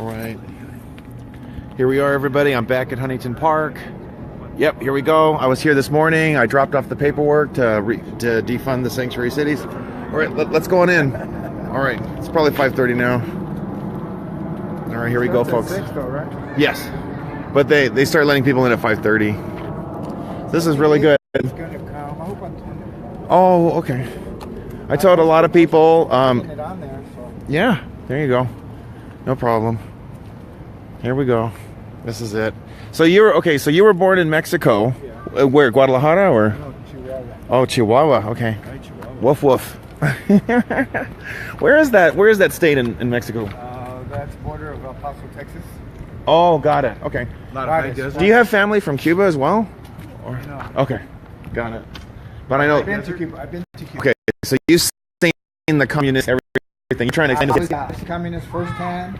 All right. Here we are, everybody. I'm back at Huntington Park. Yep, here we go. I was here this morning. I dropped off the paperwork to defund the sanctuary cities. All right, let's go on in. All right, it's probably 5:30 now. All right, here we go, folks. 6 though, right? Yes, but they start letting people in at 5:30. This is really good. It's gonna come. I hope I'm doing it. Oh, okay. I told a lot of people. It on there, so. Yeah, there you go. No problem. Here we go. This is it. So you were okay. So you were born in Mexico. Yeah. Where, Guadalajara or? No, Chihuahua. Oh, Chihuahua. Okay. Right, Chihuahua. Woof woof. Where is that? Where is that state in Mexico? That's border of El Paso, Texas. Oh, got it. Okay. Do you have family from Cuba as well? Or? No. Okay, got it. But I know. I've been to Cuba. Okay, so you've seen the communist everything. You're trying to explain It's communist firsthand.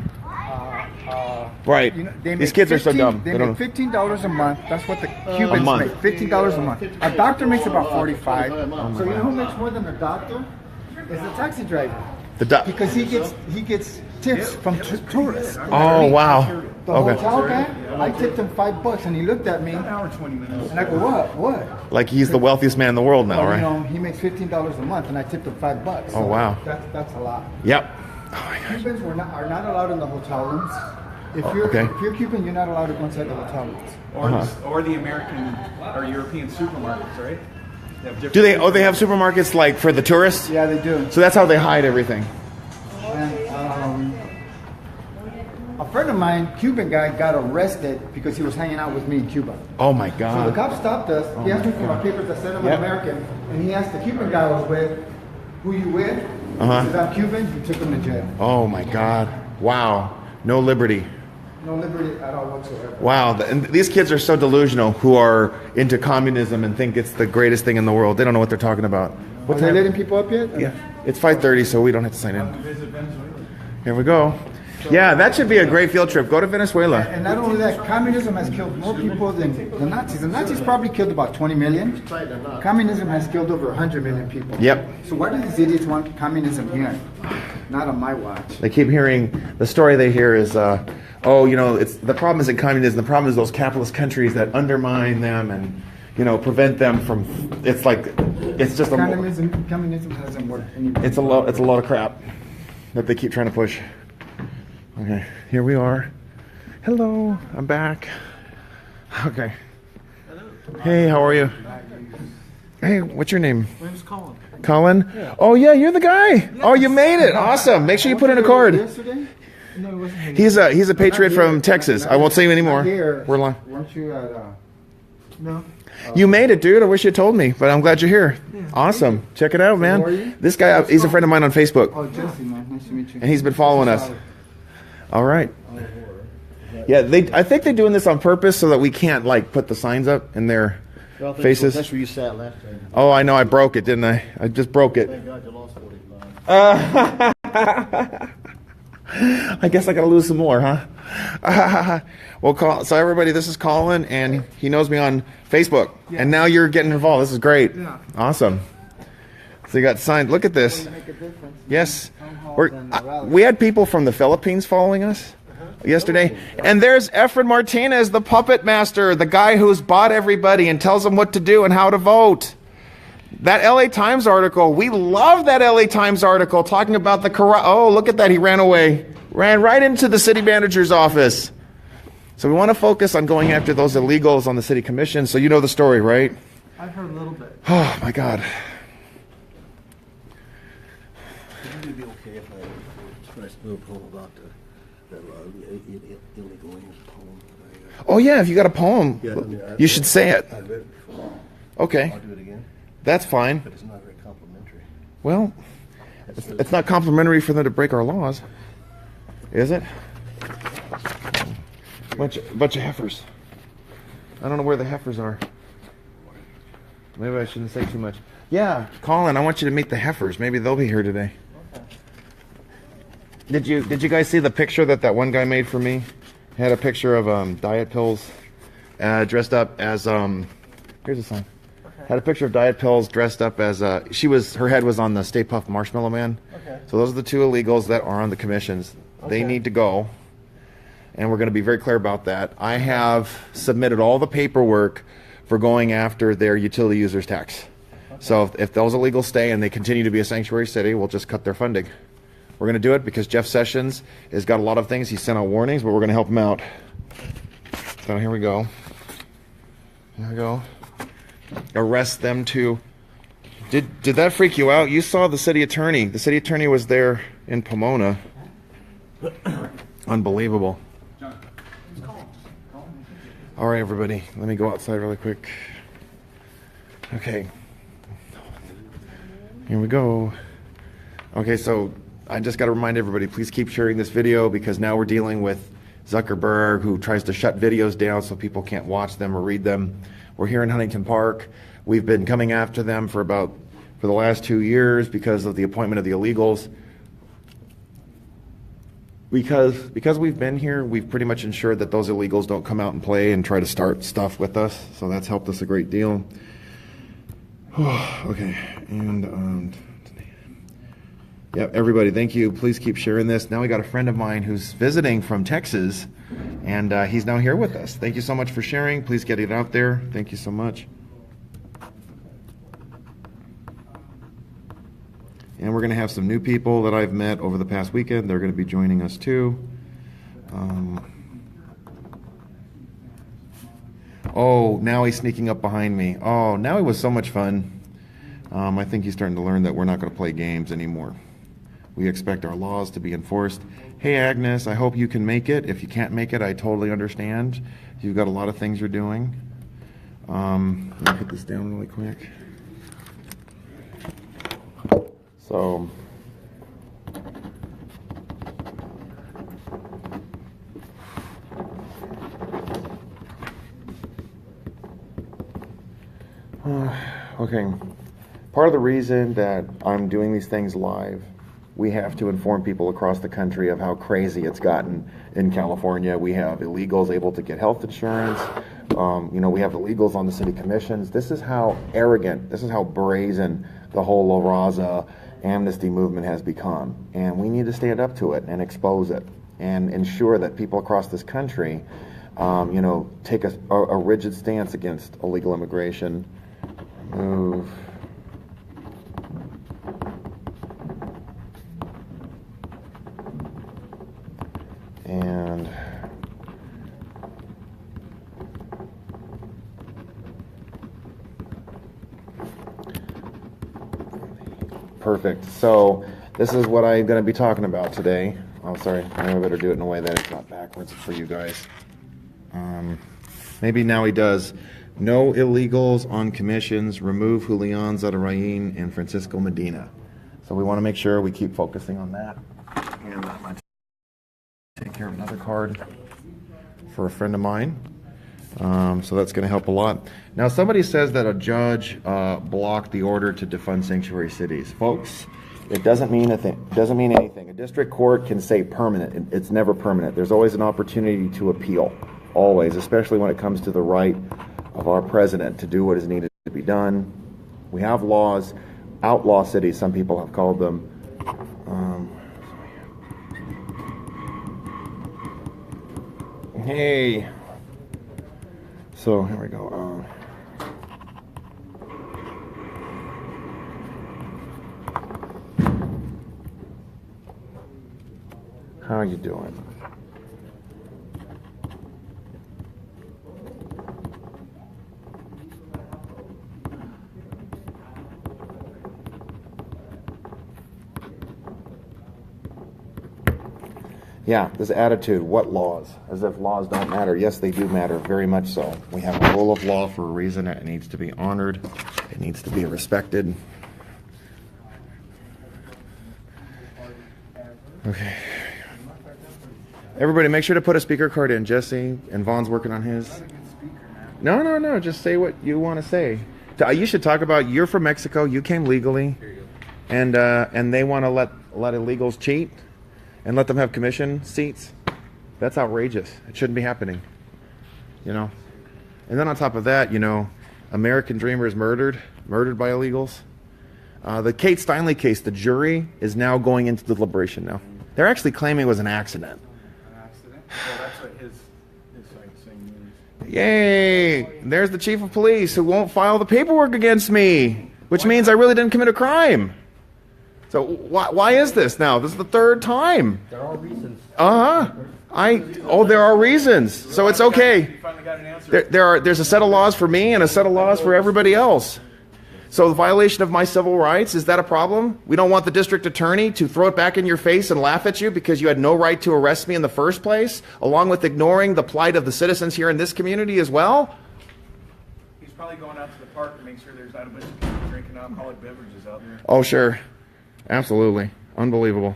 right. You know, These kids are so dumb. They make $15 a month. That's what the Cubans a month. make. $15 a month. A doctor makes about $45. So you know who makes more than a doctor? Is the taxi driver. Because he gets tips from tourists. Oh wow. The hotel guy, I tipped him $5, and he looked at me. An hour, 20 minutes. And I go, what? Like he's the wealthiest man in the world now, well, right? You know, he makes $15 a month, and I tipped him $5. So oh wow. That's a lot. Yep. Oh my gosh. Cubans are not allowed in the hotel rooms. If you're Cuban, you're not allowed to go inside the hotel rooms. Or the American or European supermarkets, right? Do they? Oh, they have supermarkets like for the tourists. Yeah, they do. So that's how they hide everything. And a friend of mine, Cuban guy, got arrested because he was hanging out with me in Cuba. Oh my So God. the cop stopped us. He asked me for my papers. I sent him an American, and he asked the Cuban guy I was with, "Who you with?" He said, "I'm Cuban." He took him to jail. Oh my God. Wow. No liberty. No liberty at all whatsoever. Wow, and these kids are so delusional who are into communism and think it's the greatest thing in the world. They don't know what they're talking about. Are they letting people up yet? Yeah, it's 5:30, so we don't have to sign in. Here we go. Yeah, that should be a great field trip. Go to Venezuela. And not only that, communism has killed more people than the Nazis. The Nazis probably killed about 20 million. Communism has killed over 100 million people. Yep. So why do these idiots want communism here? Not on my watch. They keep hearing, the story they hear is, oh, you know, it's the problem isn't communism. The problem is those capitalist countries that undermine them and, you know, prevent them from. It's like, it's just communism hasn't worked anymore. It's a lot of crap that they keep trying to push. Okay, here we are. Hello, I'm back. Okay. Hey, how are you? He what's your name? My name's Colin. Colin? Yeah. Oh yeah, you're the guy. Yes. Oh, you made it. Awesome. Make sure you put in a card. Yesterday? No, it wasn't. He's a patriot from Texas. I won't say him anymore. We're live. Weren't you at no? You made it, dude. I wish you told me, but I'm glad you're here. Yeah. Awesome. Check it out, man. Who are you? This guy, he's a friend of mine on Facebook. Oh, Jesse, man. Nice to meet you. And he's been following us. All right. Yeah, I think they're doing this on purpose so that we can't like put the signs up in their faces. That's where you sat last time. Oh, I know. I broke it, didn't I? I just broke it. Thank God you lost 45. I guess I gotta lose some more, huh? Well, so everybody, this is Colin, and he knows me on Facebook. Yeah. And now you're getting involved. This is great. Yeah. Awesome. So you got signed. Look at this. Yes. We had people from the Philippines following us yesterday. And there's Efren Martinez, the puppet master, the guy who's bought everybody and tells them what to do and how to vote. That LA Times article, we love that LA Times article talking about the corrupt. Oh, look at that. He ran away. Ran right into the city manager's office. So we want to focus on going after those illegals on the city commission. So you know the story, right? I've heard a little bit. Oh, my God. Would it be okay if I expressed no poem about the illegal aliens poem? Oh, yeah, if you got a poem, you should say it. I've read it before. Okay. I'll do it again. That's fine. But it's not very complimentary. Well, it's not complimentary for them to break our laws, is it? Bunch of heifers. I don't know where the heifers are. Maybe I shouldn't say too much. Yeah, Colin, I want you to meet the heifers. Maybe they'll be here today. Did you guys see the picture that one guy made for me? He had a picture of diet pills dressed up as here's a sign. Had a picture of diet pills dressed up as her head was on the Stay Puft Marshmallow Man. Okay. So those are the two illegals that are on the commissions. Okay. They need to go. and we're going to be very clear about that. I have submitted all the paperwork for going after their utility users tax. So if those illegals stay and they continue to be a sanctuary city, we'll just cut their funding. We're going to do it because Jeff Sessions has got a lot of things. He sent out warnings, but we're going to help him out. So here we go. Here we go. Arrest them too. Did that freak you out? You saw the city attorney. The city attorney was there in Pomona. Unbelievable. All right, everybody. Let me go outside really quick. Okay. Here we go. Okay, so I just got to remind everybody, please keep sharing this video because now we're dealing with Zuckerberg, who tries to shut videos down so people can't watch them or read them. We're here in Huntington Park. We've been coming after them for the last 2 years because of the appointment of the illegals. Because we've been here, we've pretty much ensured that those illegals don't come out and play and try to start stuff with us. So that's helped us a great deal. Okay, and yep, everybody, thank you. Please keep sharing this. Now we got a friend of mine who's visiting from Texas, and he's now here with us. Thank you so much for sharing. Please get it out there. Thank you so much. And we're going to have some new people that I've met over the past weekend. They're going to be joining us too. Oh, now he's sneaking up behind me. Oh, now he was so much fun. I think he's starting to learn that we're not going to play games anymore. We expect our laws to be enforced. Hey, Agnes, I hope you can make it. If you can't make it, I totally understand. You've got a lot of things you're doing. Let me put this down really quick. So, okay. Part of the reason that I'm doing these things live, we have to inform people across the country of how crazy it's gotten in California. We have illegals able to get health insurance. We have illegals on the city commissions. This is how arrogant, this is how brazen the whole La Raza amnesty movement has become. And we need to stand up to it and expose it and ensure that people across this country, take a rigid stance against illegal immigration. Move. And perfect. So this is what I'm going to be talking about today. Oh, sorry. I better do it in a way that it's not backwards for you guys. Maybe now he does. No illegals on commissions. Remove Julian Zadarain and Francisco Medina. So we want to make sure we keep focusing on that. And I'm going to take care of another card for a friend of mine. So that's going to help a lot. Now, somebody says that a judge blocked the order to defund sanctuary cities. Folks, it doesn't mean anything. It doesn't mean anything. A district court can say permanent. It's never permanent. There's always an opportunity to appeal. Always, especially when it comes to the right of our president to do what is needed to be done. We have laws, outlaw cities, some people have called them. Hey. So here we go. How are you doing? Yeah, this attitude, what laws? As if laws don't matter. Yes, they do matter, very much so. We have a rule of law for a reason. It needs to be honored. It needs to be respected. Okay. Everybody, make sure to put a speaker card in. Jesse and Vaughn's working on his. No. Just say what you want to say. You should talk about, you're from Mexico. You came legally. And they want to let illegals cheat and let them have commission seats. That's outrageous. It shouldn't be happening. And then on top of that, American Dreamer is murdered by illegals. The Kate Steinle case, the jury is now going into deliberation now. They're actually claiming it was an accident. An accident? Well, that's what his site saying is. Yay! There's the chief of police who won't file the paperwork against me, which means I really didn't commit a crime. So why is this now? This is the third time. There are reasons. There are reasons. So it's okay. You finally got an answer. There's a set of laws for me and a set of laws for everybody else. So the violation of my civil rights, is that a problem? We don't want the district attorney to throw it back in your face and laugh at you because you had no right to arrest me in the first place, along with ignoring the plight of the citizens here in this community as well? He's probably going out to the park to make sure there's not a bunch of people drinking alcoholic beverages out there. Oh, sure. Absolutely. Unbelievable.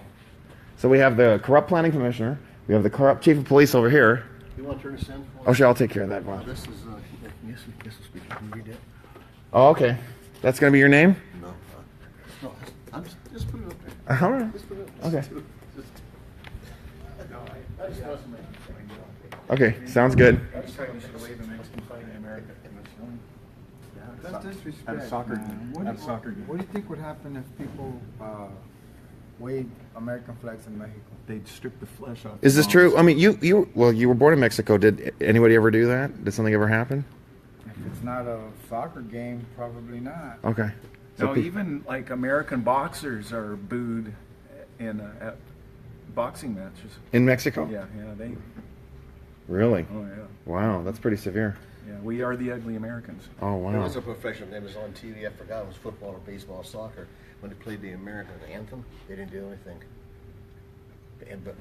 So we have the corrupt planning commissioner. We have the corrupt chief of police over here. You want to turn this in? Oh, sure, I'll take care of that, Bob. This is, yes, speak. Can you read that? Oh, okay. That's going to be your name? No, just put it up there. All right. Just put it up. Okay. I just want to make Okay, sounds good. I just thought you should wave the Mexican flag in America. That's disrespect. At a soccer man. game. What At a do you- soccer game. What do you think would happen if people wave American flags in Mexico? They'd strip the flesh off. Is this the true? bones. I mean, you were born in Mexico. Did anybody ever do that? Did something ever happen? If it's not a soccer game, probably not. Okay. So No, even like American boxers are booed in at boxing matches. in Mexico? Yeah, they. Really? Oh yeah, Wow, that's pretty severe. yeah. We are the ugly Americans. Oh, There wow. was a professional name was on TV. I forgot it was football or baseball or soccer. When they played the American anthem, they didn't do anything.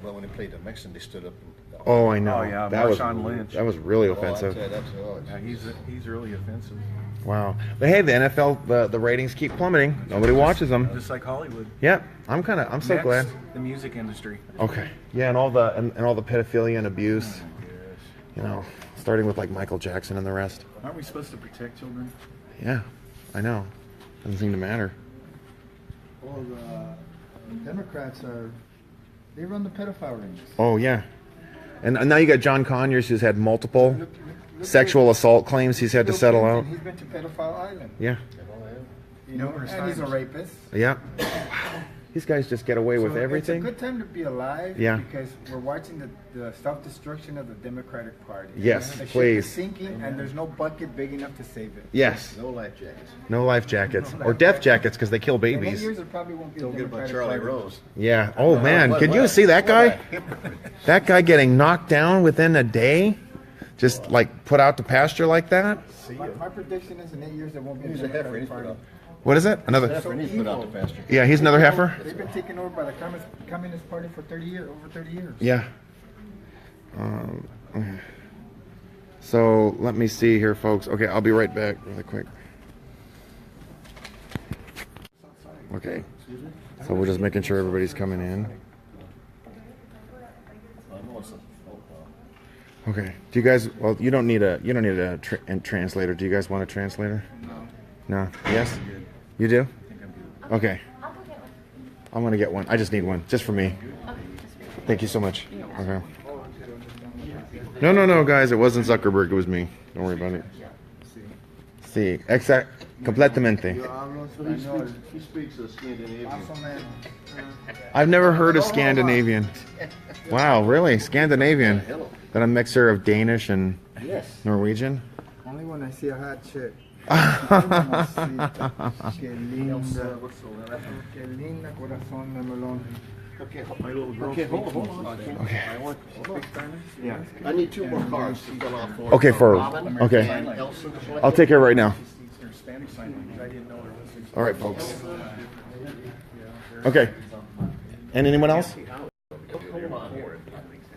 But when they played the Mexican, they stood up. And, Oh, I know. Oh, yeah, that was Marshawn Lynch. That was really Oh, offensive. Yeah, he's really offensive. Wow. But hey, the NFL, the ratings keep plummeting. Nobody watches them. Just like Hollywood. Yep. I'm so Next, glad. the music industry. Okay. Yeah, and all the pedophilia and abuse. You know, starting with like Michael Jackson and the rest. Aren't we supposed to protect children? Yeah, I know. Doesn't seem to matter. Well, the Democrats they run the pedophile rings. Oh yeah. And now you got John Conyers, who's had multiple sexual assault claims he's had to Bill settle Clinton, out. He's been to pedophile island. Yeah. You know, Numerous and he's a times. rapist. Yeah. These guys just get away with So everything. It's a good time to be alive. Yeah. Because we're watching the self-destruction of the Democratic Party. Yes, The ship please. is sinking, and there's no bucket big enough to save it. Yes. No life jackets. No life jackets or death jackets because they kill In 8 babies. years, there probably won't be Don't a get about Democratic Charlie Party. Rose. Yeah. Oh man, can you see that guy? That guy getting knocked down within a day, just like put out to pasture like that. My prediction is in 8 years there won't be He's a a heifer. Democratic He's put Party. out. What is it? Another? Heifer. He's put out the pasture. Yeah, he's another heifer. They've been taken over by the Communist Party for 30 years, over 30 years. Yeah. Okay. So let me see here, folks. Okay, I'll be right back really quick. Okay. So we're just making sure everybody's coming in. Okay. Do you guys? Well, you don't need a translator. Do you guys want a translator? No. Yes. You do? Okay. I'm gonna get one. I just need one, just for me. Thank you so much. Okay. No, guys. It wasn't Zuckerberg. It was me. Don't worry about it. Sí. Exact. Completamente. He speaks Scandinavian. I've never heard of Scandinavian. Wow, really? Scandinavian? That a mixer of Danish and Yes. Norwegian? Only when I see a hot chick. Qué linda corazón de melón. Okay, hold on. I need 2 more cards to fill out for. Okay, for Robin okay. and Elsa. I'll take care of it right now. There's Spanish sign language. I didn't know there was. All right, folks. Okay. And anyone else? Hold on.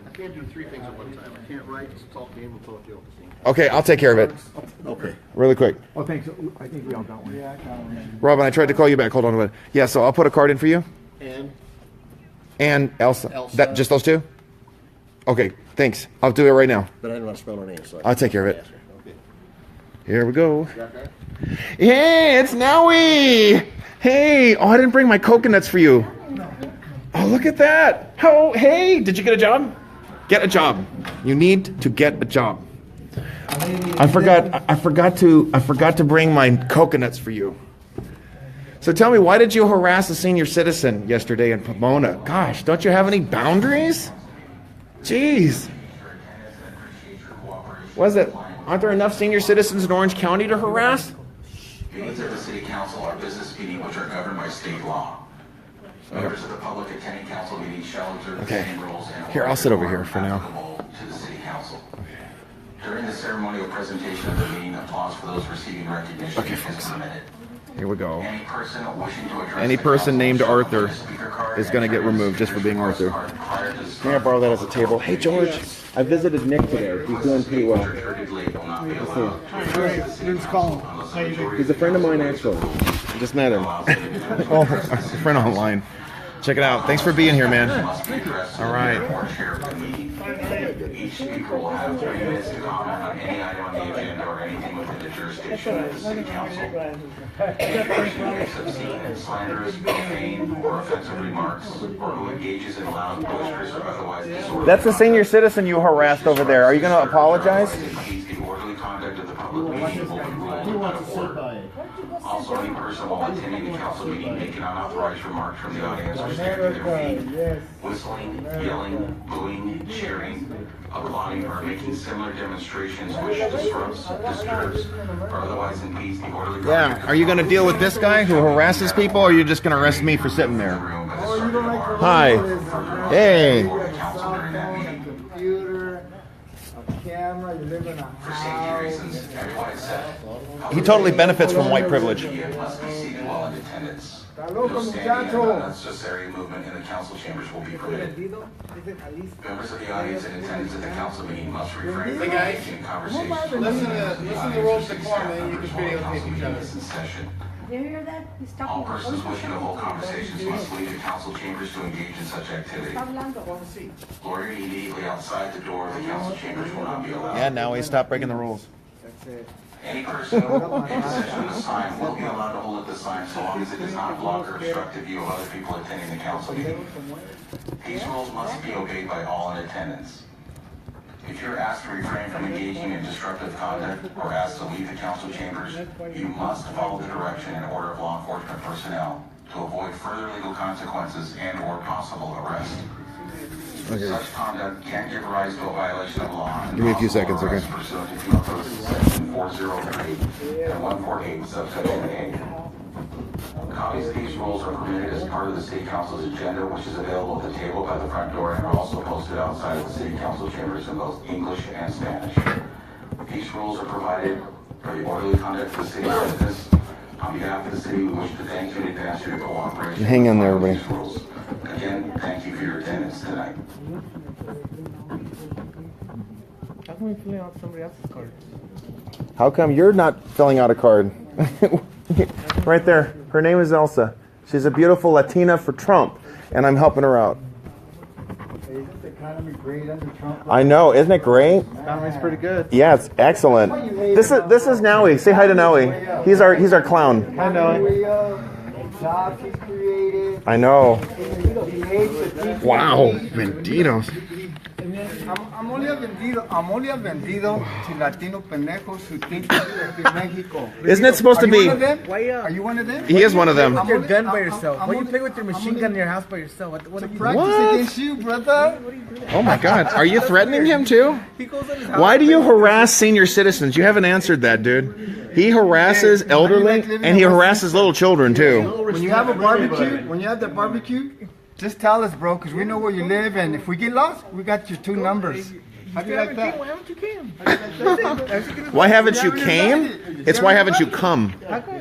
I can't do 3 things at one time. I can't write, talk to him, and talk to you. Okay, I'll take care of it. Okay. Really quick. Oh, thanks. I think we all got one. Yeah, I got one. Robin, I tried to call you back. Hold on a minute. Yeah, so I'll put a card in for you. And Elsa. Elsa. Just those 2? Okay, thanks. I'll do it right now. But I didn't want to spell her name, so I'll take care of it. Okay. Here we go. Hey, it's Nowie! Hey, oh, I didn't bring my coconuts for you. Oh, look at that. Oh, hey, did you get a job? Get a job. You need to get a job. I forgot to bring my coconuts for you. So tell me, why did you harass a senior citizen yesterday in Pomona? Gosh, don't you have any boundaries? Jeez. Was it? Aren't there enough senior citizens in Orange County to harass? Meetings of the City Council are business meetings which are governed by state law. Members of the public attending council meetings shall observe the same rules and Here, I'll sit over here for now. applicable to the City Council. During the ceremonial presentation of the meeting, applause for those receiving recognition is permitted. Here we go. Any person wishing to address Any the person council named shall Arthur hold a speaker card is going to and get turn his removed just for being speaker's Arthur. card prior to Can I borrow that as a table? Hey, George, I visited Nick today. He's doing pretty well. He's a friend of mine, actually. I just met him. Oh, a friend online. Check it out. Thanks for being here, man. All right. Each speaker will have 3 minutes to comment on any item on the agenda or anything within the jurisdiction of the City Council. Any person who makes obscene, slanderous, profane, or offensive remarks, or who engages in loud, boisterous, or otherwise disorderly. That's the senior citizen you harassed over there. Are you going to apologize? The orderly conduct of the public meeting will be ruled out of order. Also, any person while attending the council meeting making unauthorized remarks from the audience or standing to their feet, whistling, yelling, booing, cheering, applauding, or making similar demonstrations which disrupts, disturbs, or otherwise impedes the orderly conduct. Yeah. Are you going to deal with this guy who harasses people, or are you just going to arrest me for sitting there? Hi. Hey. Camera, you live in a house. He totally benefits from white privilege. Must be seated while in attendance. No standing and unnecessary movement in the council chambers will be permitted. Members of the audience in attendance at the council meeting must refrain from engaging in conversation. Listen to the rules of decorum, and you can videotape each other. Session. Did you hear that? He's talking. All persons wishing to hold conversations must leave the council chambers to engage in such activity. Loitering immediately outside the door of the council chambers will not be allowed. Yeah, now we stop breaking the rules. Any person in possession of the sign will be allowed to hold up the sign so long as it does not block or obstruct the view of other people attending the council meeting. These rules must be obeyed by all in attendance. If you're asked to refrain from engaging in disruptive conduct or asked to leave the council chambers, you must follow the direction and order of law enforcement personnel to avoid further legal consequences and or possible arrest. Okay. Such conduct can give rise to a violation of law. Give me a few seconds, okay? Pursuant to Penal Code Section 403 and 148, subsection A. Copies of these rules are permitted as part of the City Council's agenda, which is available at the table by the front door and are also posted outside of the City Council chambers in both English and Spanish. These rules are provided for the orderly conduct of the city business. On behalf of the city, we wish to thank you in advance for your cooperation. Hang on there, everybody. These rules. Again, thank you for your attendance tonight. How come we filling out somebody else's card? How come you're not filling out a card? Right there. Her name is Elsa. She's a beautiful Latina for Trump, and I'm helping her out. Isn't the economy great under Trump? I know, isn't it great? Economy's pretty good. Yeah, it's excellent. This is Noe. Say hi to Noe. He's our clown. I know. Jobs he's created. I know. He hates the people. Wow, benditos. I'm only a vendido to Latino pendejos who think that in Mexico. Isn't it supposed to be? Are you one of them? He is one of them. With your gun by yourself. Why do you play with your machine gun in your house by yourself? What are you Practice What? against you, brother. Oh my God, are you threatening him too? He goes in his house. Why do you harass senior citizens? You haven't answered that, dude. He harasses elderly and he harasses little children too. When you have a barbecue, just tell us, bro, because we know where you live, and if we get lost, we got your 2 numbers. How do you like that? Why haven't you came? Why haven't you came? It's why haven't you come?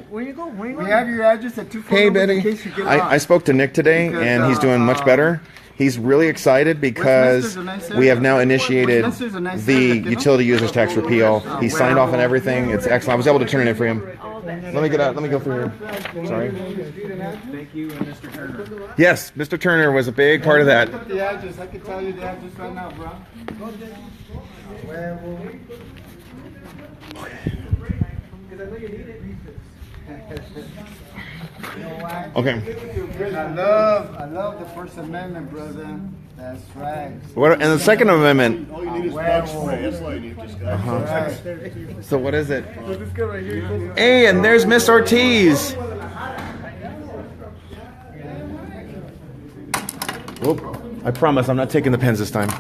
Where you go? Where you We go? have your address at 2 phone Hey, numbers in Betty. case you get I lost. spoke to Nick today, and he's doing much better. He's really excited because Westminster's a nice we have area. now initiated Westminster's a nice the area, you know? utility users tax repeal. He signed off on everything. It's excellent. I was able to turn it in for him. Let me get out. Let me go through here. Sorry. Thank you, and Mr. Turner. Yes, Mr. Turner was a big part of that. The address, I can tell you the address right now, bro. Okay. I love the First Amendment, brother. That's right. What? And the Second Amendment. All you need is bug spray. That's all you need, just guys. So what is it? Hey, and there's Miss Ortiz. Whoop. I promise I'm not taking the pens this time.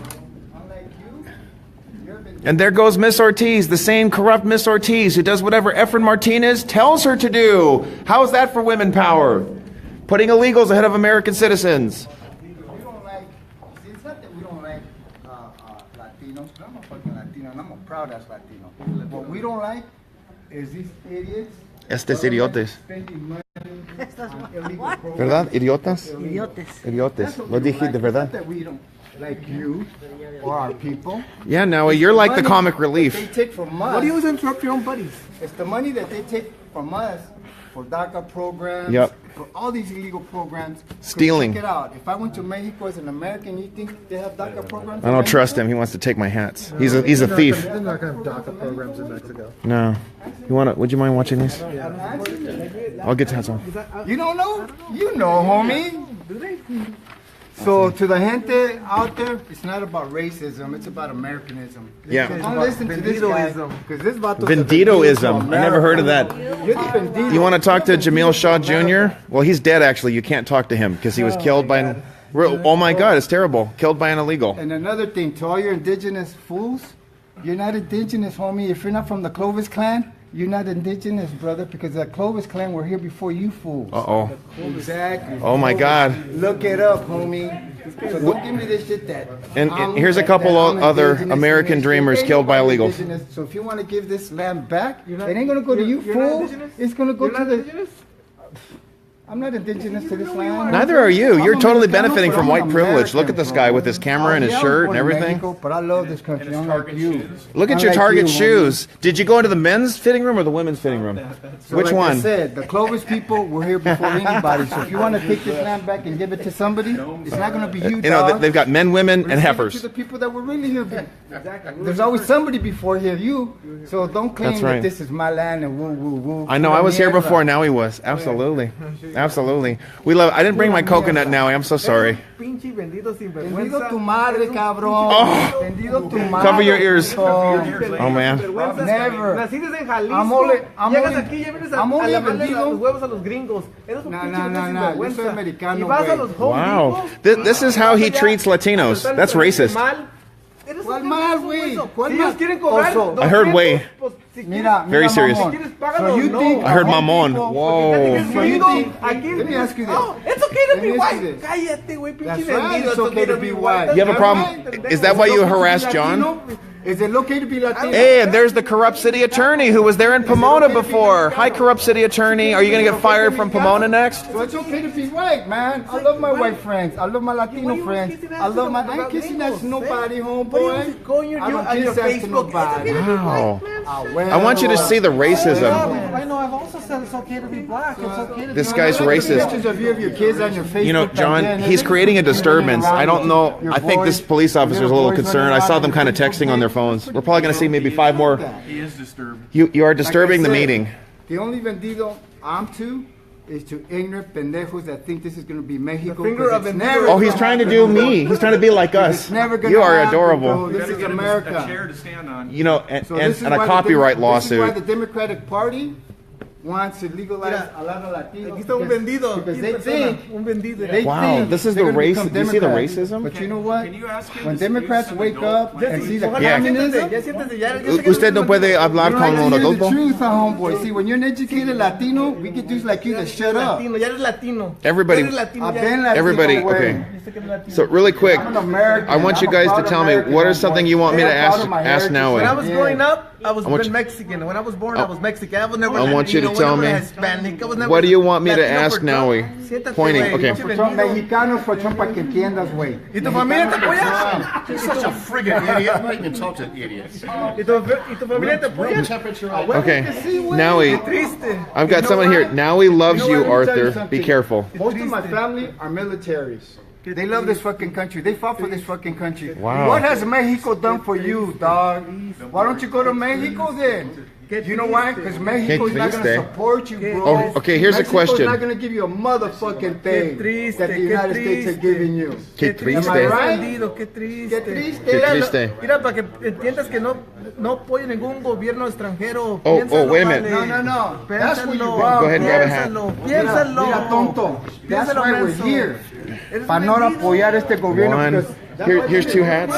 Unlike you, you're And there goes Miss Ortiz, the same corrupt Miss Ortiz who does whatever Efren Martinez tells her to do. How is that for women power? Putting illegals ahead of American citizens. We don't like, see, it's not that we don't like Latinos. I'm a fucking Latino and I'm a proud ass Latino. What we don't like is these idiots. Estes idiotes. Spending money on illegal programs. ¿Verdad? Idiotas. Idiotes. Idiotes. Lo Like, dijiste, it's ¿verdad? not that we don't like you or our people. Yeah, now you're like the Money comic that relief. They take from us. What do you always interrupt your own buddies? It's the money that they take from us for DACA programs, Yep. for all these illegal programs. 'Cause Stealing. Check it out. If I went to Mexico as an American, you think they have DACA programs? I don't trust him. He wants to take my hats. He's a thief. They're not going to have DACA programs in Mexico. No. Would you mind watching these? I'll get to some. You don't know? You know, homie. So to the gente out there, it's not about racism. It's about Americanism. Yeah. Don't listen to this guy, because this vato Venditoism. I never heard of that. You're the vendito. You want to talk to Jamil Shaw Jr.? Well, he's dead, actually. You can't talk to him because he was killed by an... Oh, my God, it's terrible. Killed by an illegal. And another thing, to all your indigenous fools, you're not indigenous, homie. If you're not from the Clovis clan, you're not indigenous, brother, because the Clovis clan were here before you fools. Uh-oh. Exactly. Oh, my God. Look it up, homie. So don't give me this shit that... And I'm- here's a that couple I'm other indigenous American and this. dreamers Ain't killed by nobody illegals. indigenous. So if you want to give this land back, not- it ain't going to go to you you're not fools. indigenous? It's going to go You're to not the... indigenous? I'm not indigenous to this land. Neither are you. I'm You're totally Americano, benefiting but from I'm white an privilege. Look American, at this bro. guy with his camera and his Yeah, I was shirt born and in everything. Mexico, but I love this country. And his Unlike Target you. shoes. Look at your Unlike Target you, homie. shoes. Did you go into the men's fitting room or the women's fitting room? So Which like one? I said, the Clovis people were here before anybody. So if you want to take this land back and give it to somebody, it's not going to be you, You know, dog. they've got men, women, and Give it to heifers. the people that were really here. There's always somebody before here, you. So don't claim That's right. that this is my land and woo woo woo. I know, I was here before, now he was. Absolutely. Absolutely. We love I didn't bring my coconut now, I'm so sorry. Pinche vendido Vendido tu madre, cabrón. Oh. Vendido tu madre. Cover your ears. hijo. Oh, man. Never. Nacidos en Jalisco. I'm only- Llegas only- aquí y vienes a I'm only lavarle vendido. los huevos a los gringos. Eres un No, pinche no, vendido no, no. sinvergüenza. Yo soy americano, Y vas a güey. los Home Wow. Depots, This is how he vas allá treats Latinos. a tratar That's de racist. mal. Eres ¿Cuál un mal, pendejo, güey? eso. ¿Cuál Si ellos mal? quieren cobrar Also, 200, I heard way. pues, si Mira, Very mira, serious. mamón. quieres, págalo, So you no. think I heard white mamón. people- Whoa. So you think- Aquí, Let me ask you this. Oh, it's okay to Let be me ask you white. this. Cállate, güey, pinche That's right, vendido. it's okay to be white. You have a That's problem? right. Is that why you Is it okay to be harassed John? Latino? Is it okay to be Latino? Hey, and there's the corrupt city attorney who was there in Pomona before. Hi, corrupt city attorney. Are you going to get fired from Pomona next? So it's okay to be white, man. I love my white friends. I love my Latino friends. I love my. I ain't kissing at nobody, homeboy. Go on your, I don't on your kiss at Facebook. nobody. Wow. Ah, well. I want you to see the racism. I know, I've also said it's okay to be black. It's okay to This be guy's Look at the racist. Pictures of you of your kids on your Facebook. You know, John, back then. he's creating a disturbance. I don't know. Your I think this boys- police officer is a your little boys concerned. I running saw around them kind of with texting on their phones. We're probably going to see maybe 5 more. He is disturbed. You are Like disturbing I the said, meeting. The only vendido I'm to is to ignorant pendejos that think this is going to be Mexico. finger 'cause of it's vendido. never Oh, he's gonna trying to happen. do me. He's trying to be like us. It's never gonna You are happen, adorable. bro. This Gotta is get him America. a chair to stand on. You know, and, So and, this is and a why the copyright This is why lawsuit. the Democratic Party wants to legalize Mira, a lot of Latinos. Aquí está un vendido. Because Aquí they persona, think un vendido. They Wow, think this is they're the gonna race- become do you see the Democrats. racism? But you know what? Can you ask him When to use Democrats some wake adult up language? and see the Ojalá, Yeah. communism, ya siéntese, ya sé que Usted no eres puede you hablar don't like como to un hear the adulto. truth, homeboy. See, when you're an educated Latino, we get dudes like you that shut up. latino, ya eres latino. Everybody- Ya eres latino, I've ya. been Latino, Everybody, güey. okay. Yo sé que eres latino. So really quick, I'm an American. I want you I'm a guys to proud tell me American, what is homeboy. something you want me to I'm proud ask of my ask heritage. now. When I was growing up, I was want born you- Mexican. When I was born, I was Mexican. I was never I want you to Latino, tell I was me, never Hispanic. I was never what do you want me to Latino ask for now, Trump. güey? Siéntate, Pointing, güey, okay. pinche Trump, vendido. mexicanos for Trump para que entiendas, güey. ¿Y tu familia te apoya? You're such a friggin' idiot. I'm not even insulted, idiot. ¿Y tu familia te apoya? Temperature. Okay, now Triste. I've got someone here. Now he loves You know you, what? Let me tell you Arthur. Be something. careful. Most of my family are militaries. They love this fucking country. They fought for this fucking country. Wow. What has Mexico done for you, dog? Why don't you go to Mexico then? You know why? Because Mexico is not going to triste. support you, bro. Oh, okay, here's a Mexico's question. not going to give you a motherfucking thing triste, that the qué United States are triste. giving you. Qué Am I triste. right? Vendido, qué triste. Qué triste. Qué triste. Mira, para que entiendas que no apoyo ningún gobierno extranjero. Oh, Piénsalo, wait a minute. No, no, no. That's what you're Piénsalo. wrong. Go ahead and grab a hat. Piénsalo. Mira, tonto. That's Piénsalo, why we're menso. here. Eres Para no vendido. apoyar este gobierno. One. because- Here's 2 hats.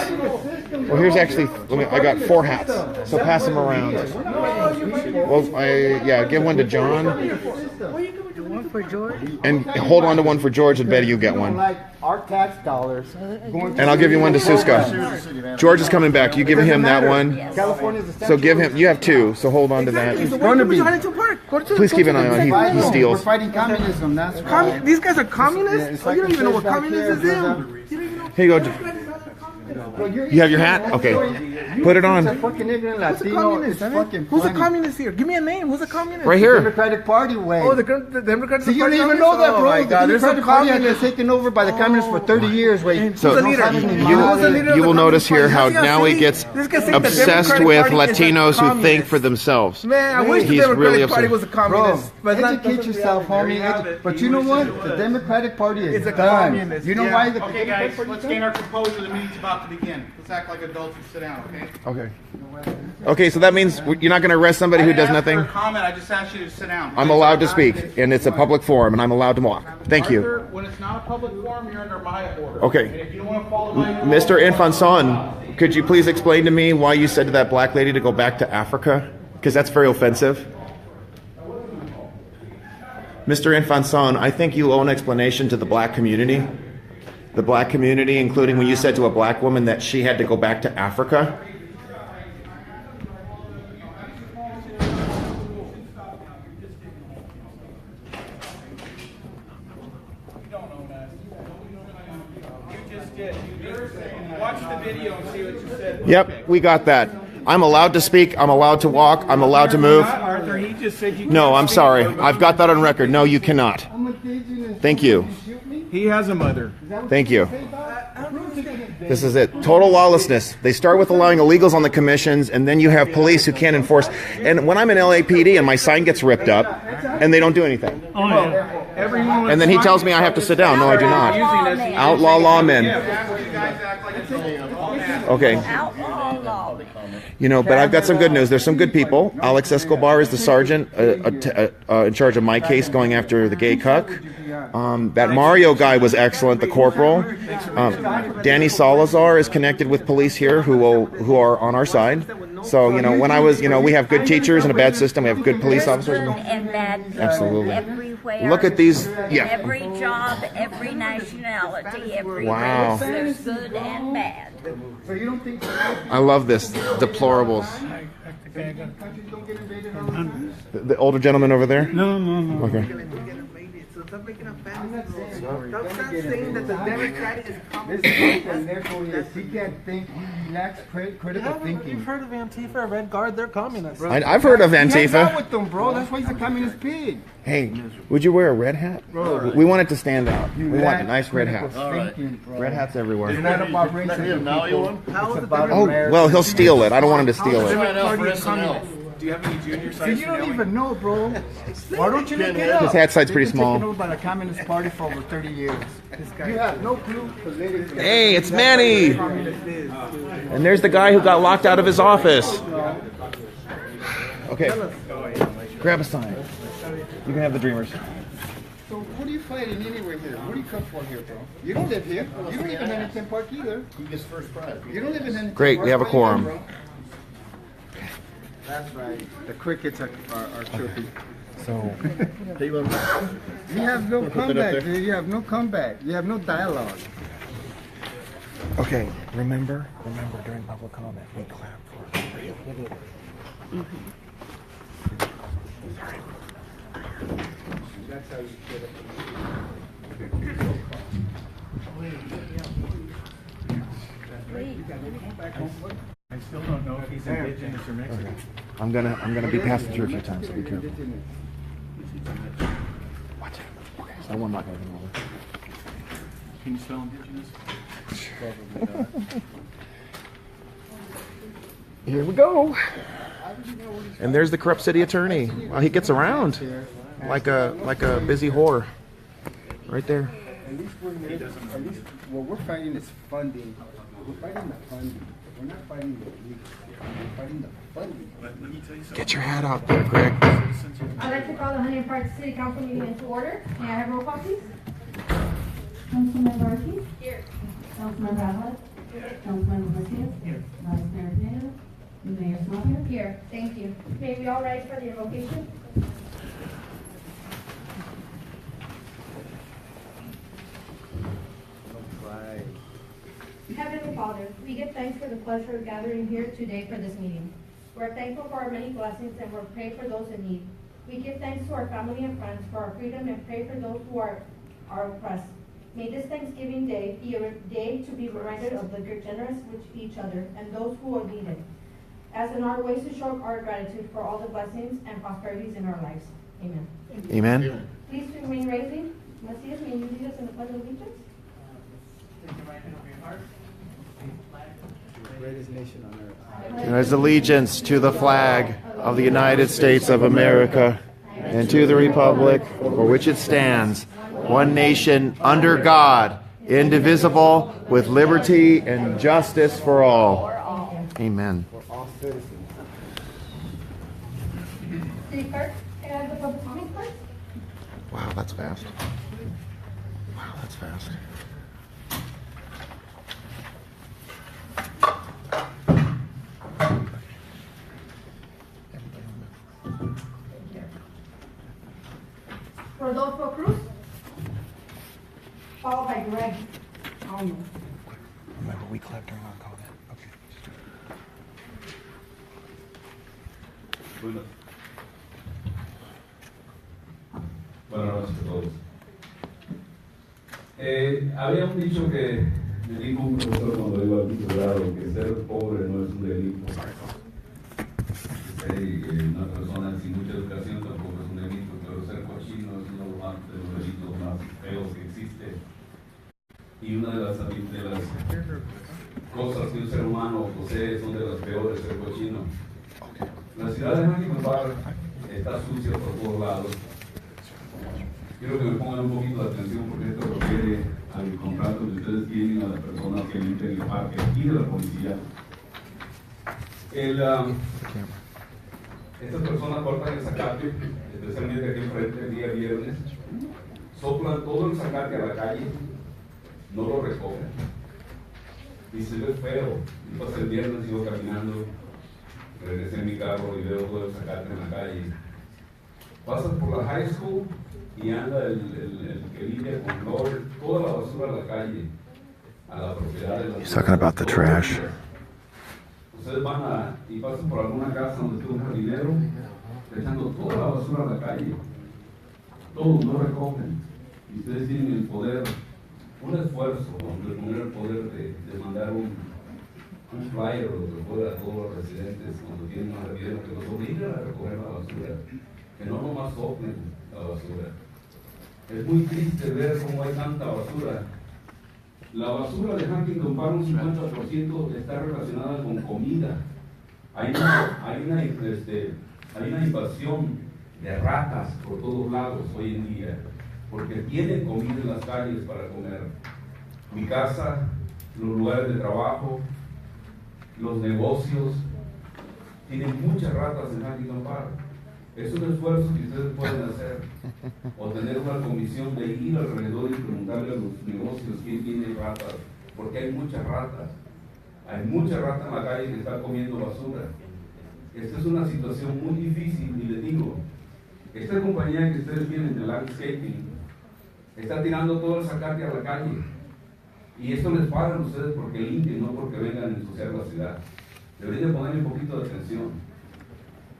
Well, here's actually. I got 4 hats, so pass them around. Well, give one to John, One for George. and hold on to one for George, and Betty, you get one. Like our tax dollars going to And I'll give you one to Suska. George is coming back. You give him that one. California's the So give him. You have 2, so hold on to that. It's going to be. Huntington Park. Please keep an eye on. He We're steals. fighting communism. That's right. These guys are communists? It's Oh, like you don't it even know says what back communist there, is. there's You don't even know. Here you go. You have your hat? Okay. Put it It's a on. fucking ignorant Who's a Latino. communist? It's I mean, fucking who's a funny. communist here? Give me a name. Who's a communist? Right here. Democratic Party way. Oh, the Democrats. See, you don't even know that, bro. Oh my God, The there's some Democratic Party has been communists. taken over by the communists for 30 years. Wait, So Who's the leader? you Who's the leader you of will the notice Communist here how Party? now he gets This guy saying the obsessed Democratic with Party is a Latinos who think communist. for themselves. Man, I wish the He's Democratic really Party upset. was a Bro, communist. But not- educate yourself, homie. But you know what? The Democratic Party is It's a done. communist, You know yeah. why the Okay, guys, let's gain our composure. The meeting's about to begin. Let's act like adults and sit down, okay? Okay. Okay, so that means you're not going to arrest somebody who does I didn't ask for nothing? a comment. I just asked you to sit down. I'm allowed to speak, and it's a public forum, and I'm allowed to walk. Thank you. Arthur, when it's not a public forum, you're under my order. Okay. And if you don't want to follow my order, Mr. Infanson, could you please explain to me why you said to that black lady to go back to Africa? Because that's very offensive. Mr. Infanson, I think you owe an explanation to the black community. The black community, including when you said to a black woman that she had to go back to Africa. watch the video and see what you said. Yep, we got that. I'm allowed to speak. I'm allowed to walk. I'm allowed to move. Arthur, he just said you No, can't I'm speak. sorry. I've got that on record. No, you cannot. Thank you. He has a mother. Thank you. This is it. Total lawlessness. They start with allowing illegals on the commissions, and then you have police who can't enforce. And when I'm in LAPD and my sign gets ripped up, and they don't do anything. Everyone And then he tells me I have to sit down. No, I do not. Outlaw lawmen. Okay. Outlaw law. You know, but I've got some good news. There's some good people. Alex Escobar is the sergeant in charge of my case going after the gay cuck. That Mario guy was excellent, the corporal. Danny Salazar is connected with police here who are on our side. So, you know, when I was, you know, we have good teachers and a bad system. We have good police officers. Good and bad people Absolutely. everywhere. Look at these. In Yeah. every job, every nationality, every Wow. race, there's good and bad. So you don't think I love this. Deplorables. The older gentleman over there? No. Okay. So stop making a fantasy. Stop saying that the Democratic is communist. and therefore he can't think. He lacks critical thinking. You've heard of Antifa, Red Guard? They're communists. I've heard of He hangs out Antifa. with them, bro. That's why he's a communist pig. Hey, would you wear a red hat? We want it to stand out. We want nice red hats. Thinking, bro. Red hats It's everywhere. not about racism. How is It's it about Oh, America. well, he'll steal it. I don't want him to steal it. Do you have any junior See, size? you don't even know, bro. Why don't you look it up? His hat side's pretty They've been taken small. over by the Communist Party for over 30 years. You have no clue politically. Hey, it's Manny! And there's the guy who got locked out of his office. Okay. Grab a sign. You can have the Dreamers. So what are you fighting anyway here? What do you come for here, bro? You don't live here. You don't live in Huntington Park either. He gets first prize. You don't live in Huntington Great, Park. we have a Why you quorum. here, bro? That's right. The crickets are chirping. So, You have no comeback, dude. You have no comeback. You have no dialogue. okay, remember during public comment, we clap for That's how you get it. I still don't know if he's indigenous or Mexican. I'm gonna be passing through a few times, so be careful. Watch it. Okay, so I'm not gonna go over. Can you spell indigenous? Here we go. And there's the corrupt city attorney. Well, he gets around like a busy whore. Right there. At least what we're fighting is funding. We're fighting the funding. We're not fighting the elite. We're fighting the funding. Let me tell you something. Get your hat out there, Greg. I'd like to call the Huntington Park City Council meeting into order. May I have roll call, please? Councilmember Ortiz? Here. Councilmember Alvarez? Councilmember Martinez. Here. Vice Mayor Pineda. Mayor Schaper. Here. Thank you. May we all rise for the invocation? Heavenly Father, we give thanks for the pleasure of gathering here today for this meeting. We're thankful for our many blessings and we're praying for those in need. We give thanks to our family and friends for our freedom and pray for those who are oppressed. May this Thanksgiving Day be a day to be reminded of the generous with each other and those who need it, as in our ways to show our gratitude for all the blessings and prosperities in our lives. Amen. Amen. Please remain raising. Macias, may you lead us in the Pledge of Allegiance? Take your right hand over your heart. Greatest nation on earth. There's allegiance to the flag of the United States of America and to the republic for which it stands, one nation under God, indivisible, with liberty and justice for all. Amen. For all citizens. City Clerk, can I have the public comment first? Wow, that's fast. Wow, that's fast. Rodolfo Cruz, followed by Greg Almo. Remember, we clap during our comment. Okay. Buenas noches a todos. Había un dicho que me dijo un profesor cuando iba al quinto grado, que ser pobre no es un delito. Ser una persona sin mucha educación tampoco es un delito, pero ser cochino es uno de los delitos más feos que existe. Y una de las cosas que un ser humano posee son de las peores, ser cochino. La ciudad de Huntington Park está sucia por todos lados. Quiero que me pongan un poquito de atención porque esto refiere al contrato que ustedes tienen a las personas que limpian el parque y de la policía. Estas personas cortan el zacate, especialmente aquí enfrente el día viernes, soplan todo el zacate a la calle, no lo recogen. Y se ve feo. Y pasa el viernes, iba caminando, regresé en mi carro y veo todo el zacate en la calle. Pasas por la high school y anda el que limpia con flor toda la basura a la calle, a la propiedad de la. He's talking about the trash. Ustedes van y pasan por alguna casa donde está un jardinero, echando toda la basura a la calle. Todos no recogen. Y ustedes tienen el poder, un esfuerzo, de poner el poder de mandar un flyer o de fuera a todos los residentes cuando tienen un jardinero que los obliguen a recoger la basura, que no nomás soplen la basura. Es muy triste ver cómo hay tanta basura. La basura de Huntington Park, un 50% está relacionada con comida. Hay una invasión de ratas por todos lados hoy en día, porque tienen comida en las calles para comer. Mi casa, los lugares de trabajo, los negocios, tienen muchas ratas en Huntington Park. Es un esfuerzo que ustedes pueden hacer, o tener una comisión de ir alrededor y preguntarle a los negocios quién tiene ratas, porque hay muchas ratas. Hay mucha rata en la calle que está comiendo basura. Esta es una situación muy difícil, y les digo, esta compañía que ustedes tienen de landscaping está tirando todo el zacate a la calle, y esto les pagan a ustedes porque limpien, no porque vengan a ensuciar la ciudad. Deberían de ponerle un poquito de atención.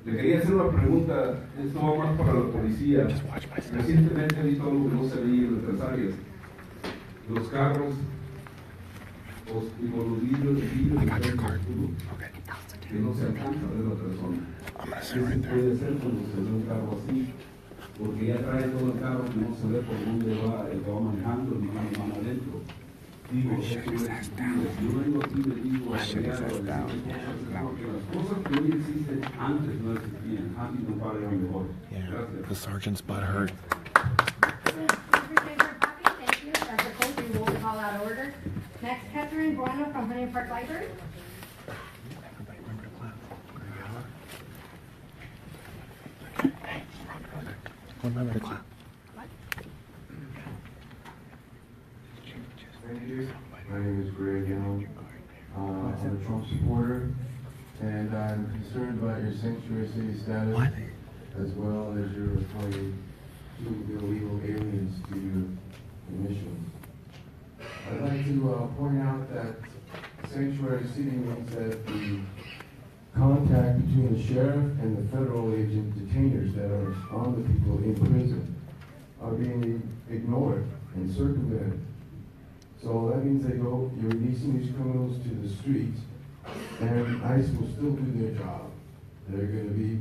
Le quería hacer una pregunta, esto va más para la policía. Recientemente he visto algo que no se veía en otras áreas. Los carros y con los vidrios que no se alcanza a ver la persona. ¿Qué se puede hacer cuando se ve un carro así? Porque ya trae todo el carro que no se ve por dónde va el que va manejando, ni van adentro. Digo, yo vengo aquí y les digo, porque las cosas que hoy existen antes no existían. Huntington Park era mejor. The sergeant's butt hurt. Thank you. As a coach, we will call out order. Next, Catherine Bueno from Huntington Park Library. Everybody remember to clap. Hey, remember to clap. Thank you. My name is Greg Young. supporter, and I'm concerned about your sanctuary city status, as well as your appointing two illegal aliens to your missions. I'd like to point out that sanctuary city means that the contact between the sheriff and the federal agent detainers that are on the people in prison are being ignored and circumvented. So that means you're releasing these criminals to the streets, and ICE will still do their job. They're going to be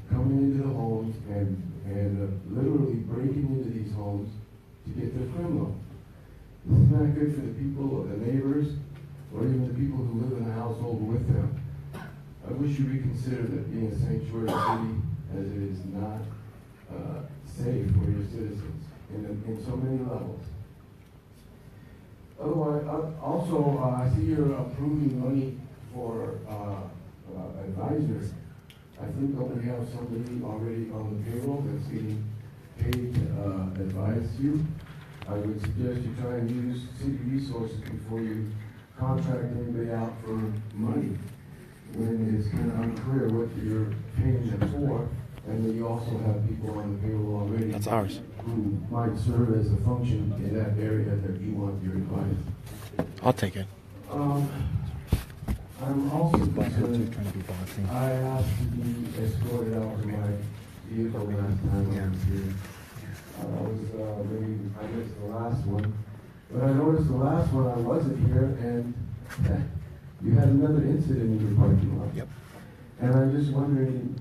coming into the homes and literally breaking into these homes to get their criminal. This is not good for the people or the neighbors or even the people who live in the household with them. I wish you reconsider that being a sanctuary city, as it is not safe for your citizens in so many levels. Otherwise, also, I see you're approving money for advisors. I think that we have somebody already on the payroll that's getting paid to advise you. I would suggest you try and use city resources before you contract anybody out for money, when it's kind of unclear what you're paying them for, and then you also have people on the payroll already. That's ours. Who might serve as a function in that area that you want your advice. I'll take it. I'm also concerned. I asked to be escorted out to my vehicle last time I was here. I was maybe, I guess, the last one. But I noticed the last one I wasn't here, and you had another incident in your parking lot. Yep. And I'm just wondering,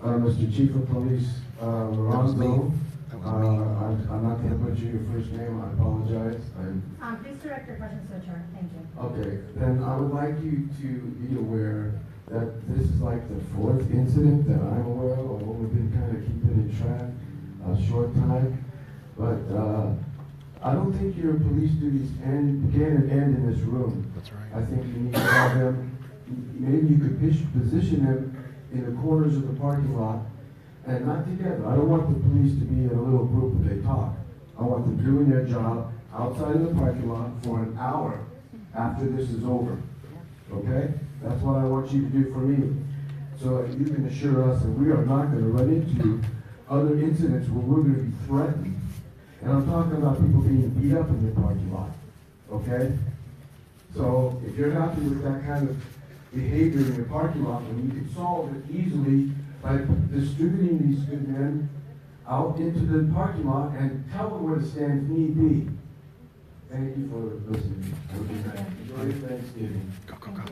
Mr. Chief of Police Lorenzo, I'm not going to butcher your first name, I apologize. Please direct your questions to the chair. Thank you. Okay, then I would like you to be aware that this is like the fourth incident that I'm aware of. I've only been kind of keeping in track a short time, but I don't think your police duties begin and end in this room. That's right. I think you need to have them, maybe you could position them in the corners of the parking lot and not together. I don't want the police to be in a little group and they talk. I want them doing their job outside of the parking lot for an hour after this is over. Okay? That's what I want you to do for me. So you can assure us that we are not going to run into other incidents where we're going to be threatened. And I'm talking about people being beat up in the parking lot. Okay? So if you're happy with that kind of behavior in the parking lot, then you can solve it easily by distributing these good men out into the parking lot and tell them where to stand if need be. Thank you for listening. Enjoy your Thanksgiving. Go, go, go.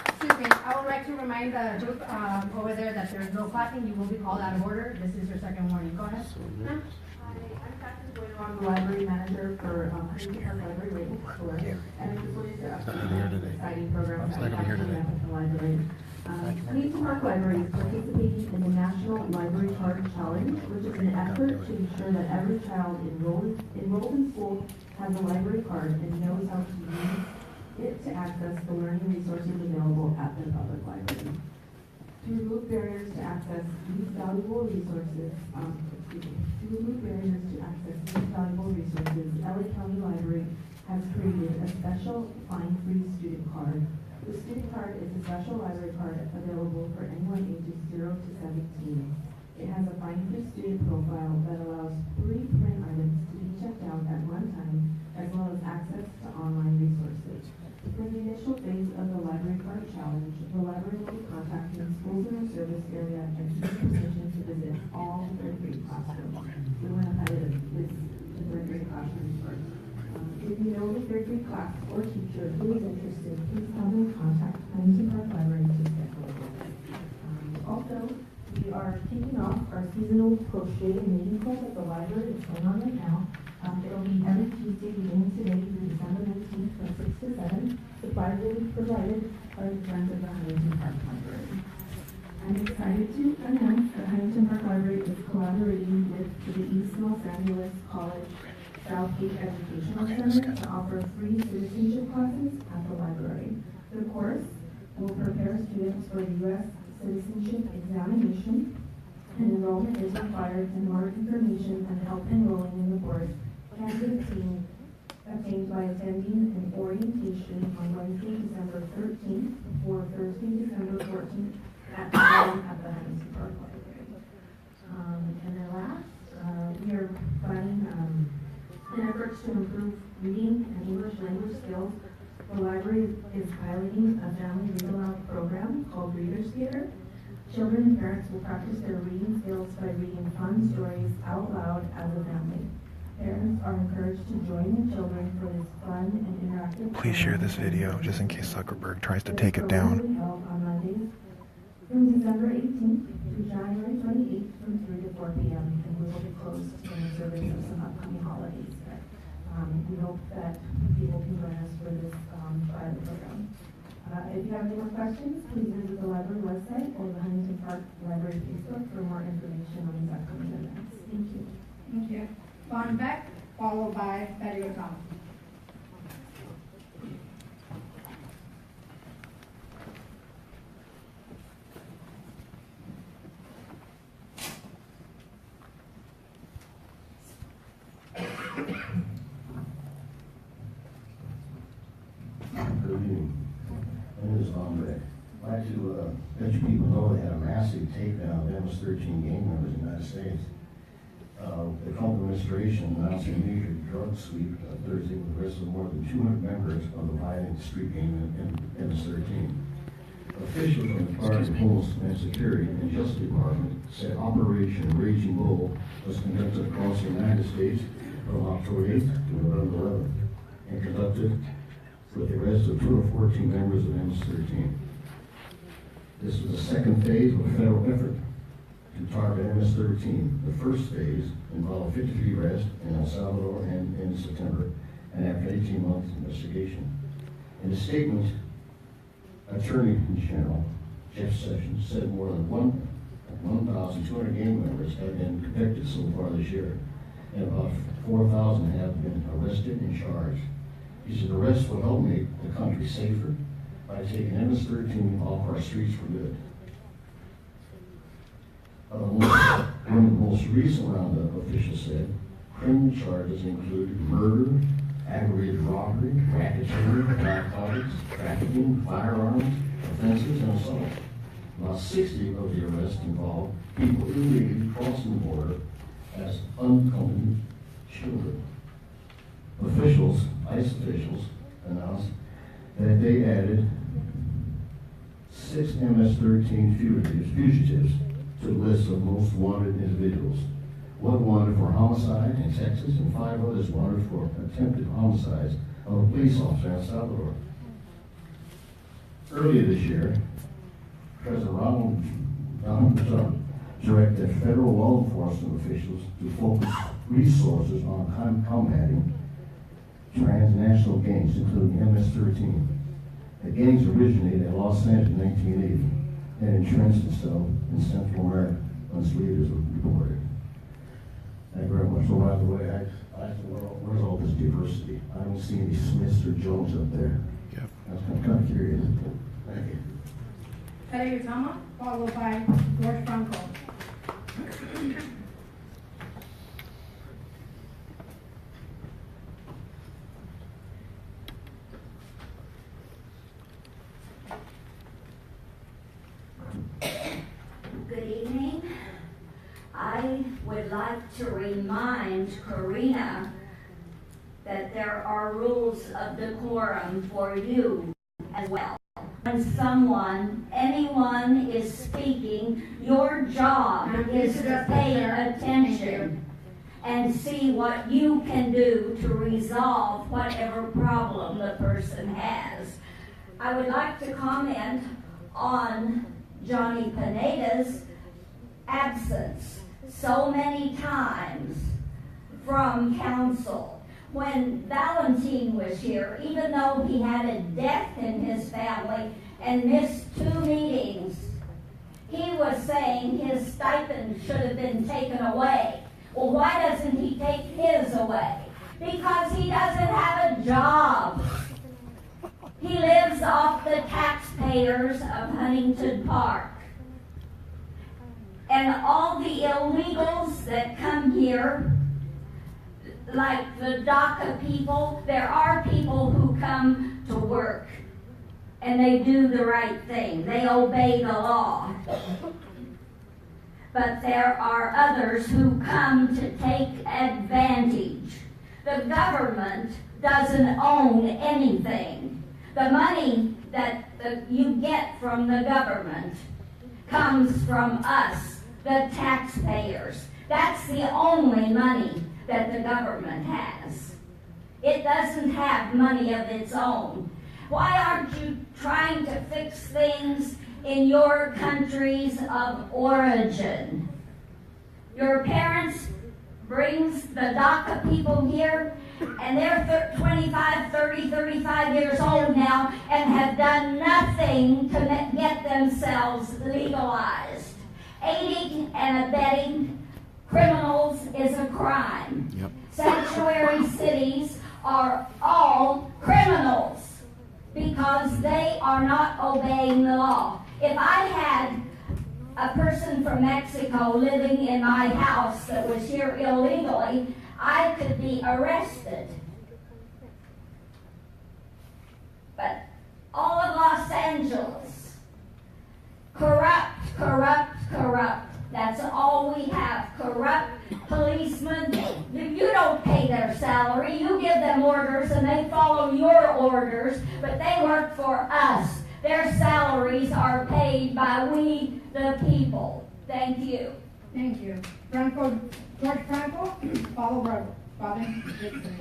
Excuse me, I would like to remind the group over there that there's no clapping. You will be called out of order. This is your second warning. Go ahead. I'm Captain Bueno. I'm the library manager for Huntington Park Library Waiting Store. And I just wanted to update the exciting program that we have coming up at the library. Huntington Park Library is participating in the National Library Card Challenge, which is an effort to ensure that every child enrolled in school has a library card and knows how to use it to access the learning resources available at the public library. To remove barriers to access these valuable resources, LA County Library has created a special fine-free student card. The student card is a special library card available for anyone ages 0 to 17. It has a fine-free student profile that allows 3 print items to be checked out at one time, as well as access to online resources. For the initial phase of the Library Card Challenge, the library will be contacting schools in our service area and seeking permission to visit all the third grade classrooms. We want to highlight the third grade classrooms first. If you know the third grade class or teacher who is interested, please have them contact Huntington Park Library to schedule a visit. Also, we are kicking off our seasonal crochet and knitting club at the library. It's going on right now. It'll be every Tuesday beginning today through December 19th from 6 to 7. Supplies will be provided by the Friends of the Huntington Park Library. I'm excited to announce that Huntington Park Library is collaborating with the East Los Angeles College Southgate Educational Center to offer free citizenship classes at the library. The course will prepare students for U.S. citizenship examination, and enrollment is required, and more information and help enrolling in the course can be obtained obtained by attending an orientation on Wednesday, December 13th or Thursday, December 14th at the Huntington Park Library. And then last, we are planning in efforts to improve reading and English language skills. The library is piloting a family read-aloud program called Reader's Theater. Children and parents will practice their reading skills by reading fun stories out loud as a family. Parents are encouraged to join the children for this fun and interactive. Please share this video just in case Zuckerberg tries to take it down. Held on Mondays from December 18th to January 28th from 3 to 4 p.m. and we will be closed in the service of some upcoming holidays. But we hope that people can join us for this pilot program. If you have any more questions, please visit the library website or the Huntington Park Library Facebook for more information on these upcoming events. Thank you. Thank you. Von Beck, followed by Betty O'Connell. Good evening. My name is Von Beck. I'd like to let you people know they had a massive takedown of MS-13 gang members in the United States. The Trump administration announced a major drug sweep Thursday with the arrest of more than 200 members of the violent street gang in MS-13. Officials from the Department of Homeland Security and Justice Department said Operation Raging Bull was conducted across the United States from October 8th to November 11th and conducted with the arrest of 214 members of MS-13. This was the second phase of a federal effort to target MS-13. The first phase involved 53 arrests in El Salvador and in September, and after 18 months investigation. In a statement, Attorney General Jeff Sessions said more than 1,200 gang members have been convicted so far this year, and about 4,000 have been arrested and charged. He said arrests will help make the country safer by taking MS-13 off our streets for good. One of the most recent roundup, officials said, criminal charges include murder, aggravated robbery, racketeering, narcotics, trafficking, firearms, offenses, and assault. About 60 of the arrests involved people illegally crossing the border as unaccompanied children. ICE officials announced that they added 6 MS-13 fugitives to the list of most wanted individuals. One wanted for homicide in Texas, and 5 others wanted for attempted homicides of a police officer in El Salvador. Earlier this year, President Donald Trump directed federal law enforcement officials to focus resources on combating transnational gangs, including MS-13. The gangs originated in Los Angeles in 1980 and entrenched themselves in Central America once leaders were deported. Thank you very much. So, by the way, I said, where's all this diversity? I don't see any Smiths or Jones up there. Yep. I was kind of curious. Thank you. Betty O'Connell, followed by George Franco. Good evening. I would like to remind Karina that there are rules of decorum for you as well. When anyone is speaking, your job is to pay attention and see what you can do to resolve whatever problem the person has. I would like to comment on Johnny Pineda's absence so many times from council. When Valentin was here, even though he had a death in his family and missed 2 meetings, he was saying his stipend should have been taken away. Well, why doesn't he take his away? Because he doesn't have a job. He lives off the taxpayers of Huntington Park. And all the illegals that come here, like the DACA people, there are people who come to work and they do the right thing. They obey the law. But there are others who come to take advantage. The government doesn't own anything. The money that you get from the government comes from us, the taxpayers. That's the only money that the government has. It doesn't have money of its own. Why aren't you trying to fix things in your countries of origin? Your parents brings the DACA people here, and they're 25, 30, 35 years old now and have done nothing to get themselves legalized. Aiding and abetting criminals is a crime. Yep. Sanctuary cities are all criminals because they are not obeying the law. If I had a person from Mexico living in my house that was here illegally, I could be arrested. But all of Los Angeles, corrupt, corrupt, corrupt. That's all we have. Corrupt policemen. You don't pay their salary. You give them orders and they follow your orders, but they work for us. Their salaries are paid by we, the people. Thank you. Thank you. Franco, George Franco, follow Robin Dixon.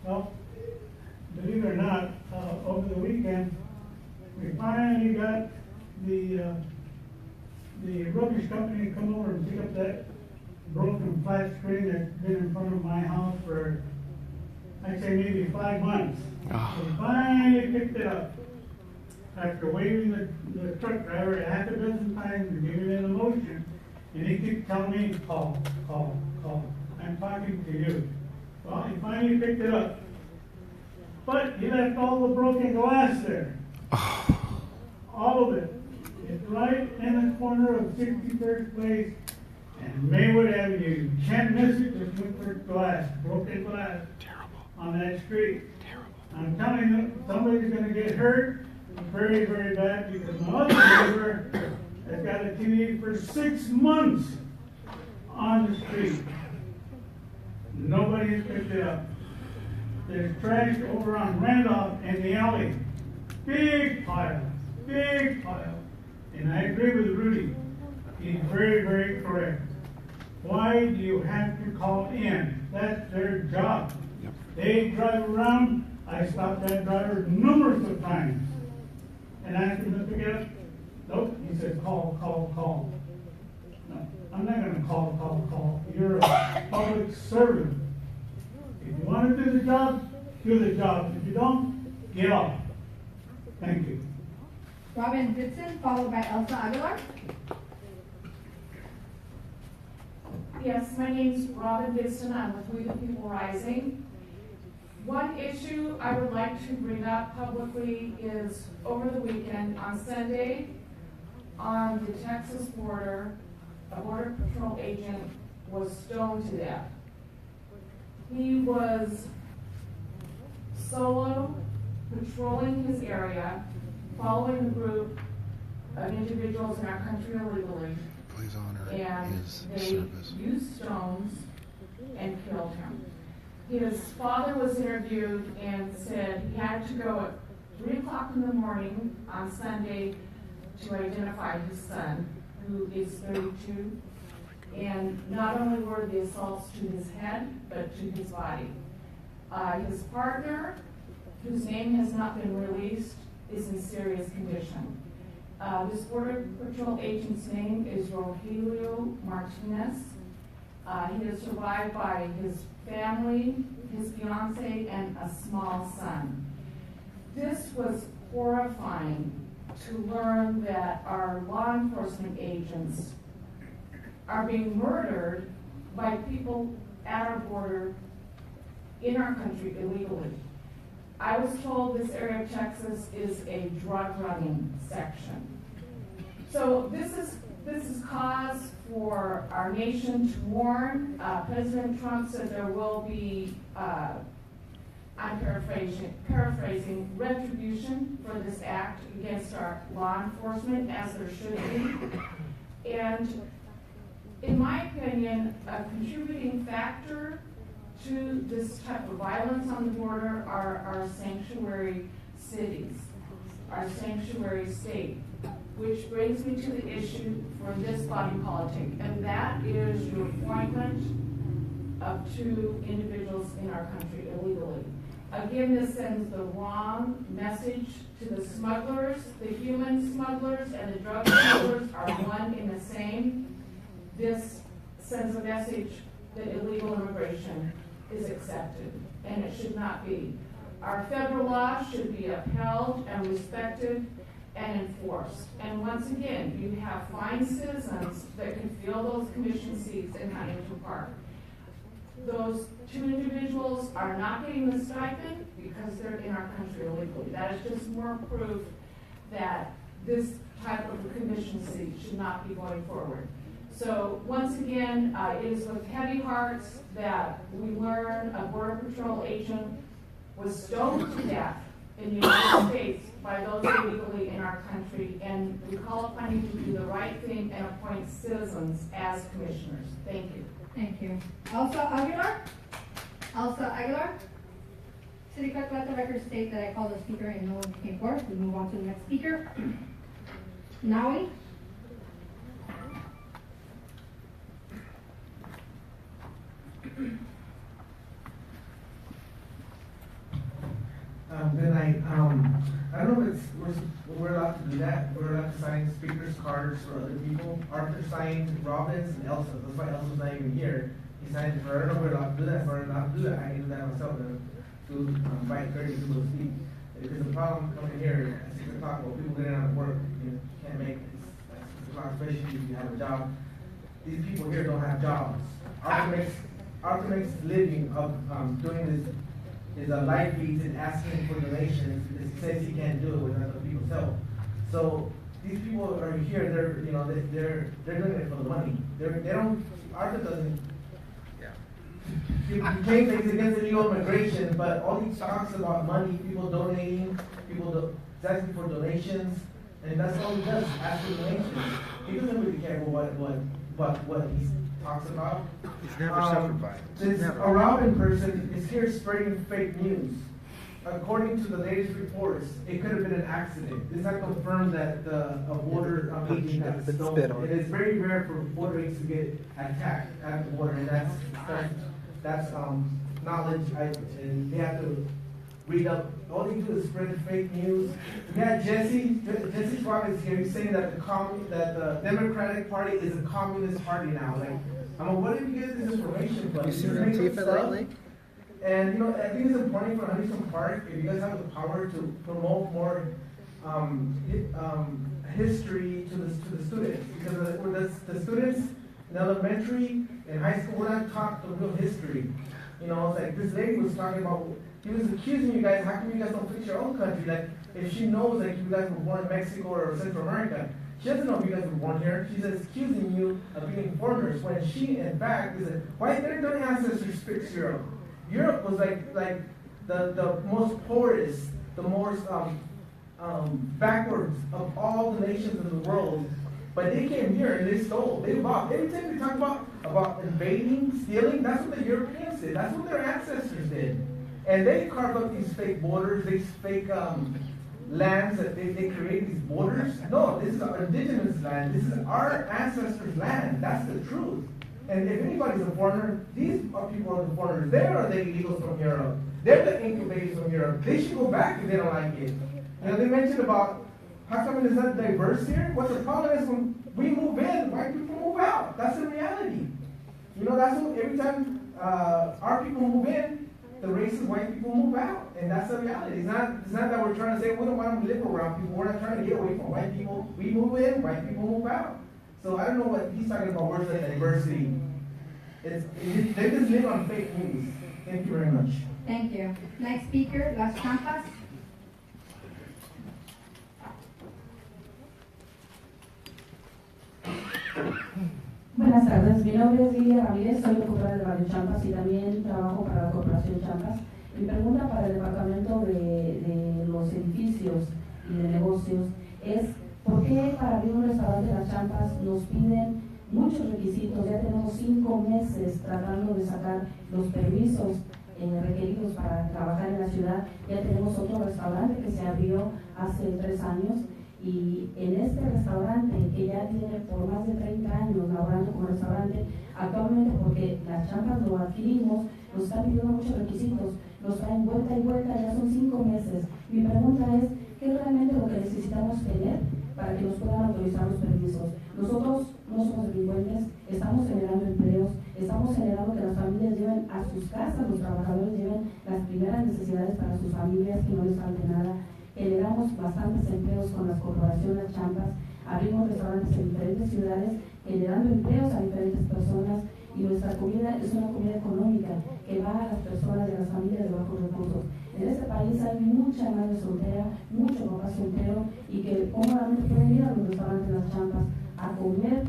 Well, believe it or not, over the weekend, we finally got the rubbish company to come over and pick up that broken flat screen that's been in front of my house for, I'd say maybe 5 months. We finally picked it up. After waving the truck driver a half a dozen times and giving it a motion, and he kept telling me, call, call, call. I'm talking to you. Well, he finally picked it up. But he left all the broken glass there. All of it. It's right in the corner of 61st Place and Maywood Avenue. You can't miss it, just look for glass, broken glass. Terrible. On that street. Terrible. I'm telling you, somebody's going to get hurt very, very bad because my other neighbor has got a TV for 6 months on the street. Nobody has picked it up. There's trash over on Randolph in the alley. Big pile. Big pile. And I agree with Rudy. He's very, very correct. Why do you have to call in? That's their job. Yep. They drive around. I stopped that driver numerous of times and asked him to pick it up. Nope. He said, call, call, call. No, I'm not going to call, call, call. You're a public servant. If you want to do the job, do the job. If you don't, get off. Thank you. Robin Dixon, followed by Elsa Aguilar. Yes, my name's Robin Dixon. I'm with We the People Rising. One issue I would like to bring up publicly is over the weekend on Sunday on the Texas border, a Border Patrol agent was stoned to death. He was solo patrolling his area, following a group of individuals in our country illegally. Please honor and his they service. used stones and killed him. His father was interviewed and said he had to go at 3 o'clock in the morning on Sunday to identify his son, who is 32. And not only were the assaults to his head, but to his body. His partner, whose name has not been released, is in serious condition. This Border Patrol agent's name is Rogelio Martinez. He is survived by his family, his fiance, and a small son. This was horrifying to learn that our law enforcement agents are being murdered by people at our border in our country illegally. I was told this area of Texas is a drug running section. So this is cause for our nation to mourn. President Trump said there will be, I'm paraphrasing, retribution for this act against our law enforcement, as there should be. And in my opinion, a contributing factor to this type of violence on the border are our sanctuary cities, our sanctuary state, which brings me to the issue for this body politic, and that is your appointment of 2 individuals in our country illegally. Again, this sends the wrong message to the smugglers. The human smugglers and the drug smugglers are one in the same. This sends a message that illegal immigration is accepted, and it should not be. Our federal law should be upheld and respected and enforced. And once again, you have fine citizens that can fill those commission seats in Huntington Park. Those 2 individuals are not getting the stipend because they're in our country illegally. That is just more proof that this type of a commission seat should not be going forward. So once again, it is with heavy hearts that we learn a Border Patrol agent was stoned to death in the United States by those illegally in our country, and we call upon you to do the right thing and appoint citizens as commissioners. Thank you. Thank you. Elsa Aguilar? Elsa Aguilar? City Clerk, let the record state that I called the speaker and no one came forth. We move on to the next speaker. Nawi? Good night. I don't know if we're allowed to do that. We're allowed to sign speakers cards for other people. Arthur signed Robbins and Elsa. That's why Elsa's not even here. He signed it for her. I don't know if we're allowed to do that. If we're allowed to do that, I can do that myself to invite 30 people to speak. Because the problem coming here at 6 o'clock, well, people getting out of work, you can't make it. It's o'clock, especially if you have a job. These people here don't have jobs. Arthur makes a living of doing this. His life feeds and asking for donations because he says he can't do it with other people's help. So these people are here. They're doing it for the money. They don't. Arthur doesn't. He claims that he's against illegal immigration, but all he talks about money, people donating, asking for donations, and that's all he does. Ask for donations. He doesn't really care what he talks about. He's never suffered by it. This Robin person is here spreading fake news. According to the latest reports, it could have been an accident. It's not confirmed that a border agent got stolen. It is very rare for border agents to get attacked at the border, and that's knowledge. And they have to read up. All they do is spread fake news. We had Jesse Schwab is here. He's saying that the Democratic Party is a communist party now. What did you get this information from? You seen Antifa lately? And I think it's important for Huntington Park, if you guys have the power to promote more history to the students, because the students in elementary and high school, we're not taught the real history. It's like this lady was talking about. He was accusing you guys. How come you guys don't fix your own country? Like if she knows you guys were born in Mexico or Central America. She doesn't know if you guys were born here. She's accusing you of being foreigners when she, in fact, is why their ancestors fix Europe. Europe was like the most poorest, the most backwards of all the nations in the world. But they came here and they stole, they robbed. Every time we talk about invading, stealing, that's what the Europeans did. That's what their ancestors did. And they carved up these fake borders, these fake lands that they create these borders. No, this is our indigenous land. This is our ancestors' land. That's the truth. And if anybody's a foreigner, these people are the foreigners. They are the illegals from Europe. They're the incubators from Europe. They should go back if they don't like it. They mentioned about how come it's not diverse here? What the problem is when we move in, white people move out. That's the reality. That's what every time our people move in, the racist white people move out, and that's the reality. It's not that we're trying to say we don't want to live around people. We're not trying to get away from white people. We move in, white people move out. So I don't know what he's talking about. Where's the diversity? They just live on fake news. Thank you very much. Thank you. Next speaker, Las Trampas. Buenas tardes, mi nombre es Lidia Ramírez, soy locutora del barrio Champas y también trabajo para la Corporación Champas. Mi pregunta para el departamento de los edificios y de negocios es ¿por qué para abrir un restaurante de las Champas nos piden muchos requisitos? Ya tenemos 5 meses tratando de sacar los permisos requeridos para trabajar en la ciudad. Ya tenemos otro restaurante que se abrió hace 3 años. Y en este restaurante, que ya tiene por más de 30 años laborando como restaurante, actualmente porque las Champas lo adquirimos, nos están pidiendo muchos requisitos, nos traen vuelta y vuelta, ya son 5 meses. Mi pregunta es, ¿qué es realmente lo que necesitamos tener para que nos puedan autorizar los permisos? Nosotros no somos delincuentes, estamos generando empleos, estamos generando que las familias lleven a sus casas, los trabajadores lleven las primeras necesidades para sus familias, que no les falte nada. Generamos bastantes empleos con las corporaciones Champas, abrimos restaurantes en diferentes ciudades, generando empleos a diferentes personas y nuestra comida es una comida económica que va a las personas y a las familias de bajos recursos. En este país hay mucha madre soltera, mucho papá soltero y que cómodamente pueden ir a los restaurantes de las Champas a comer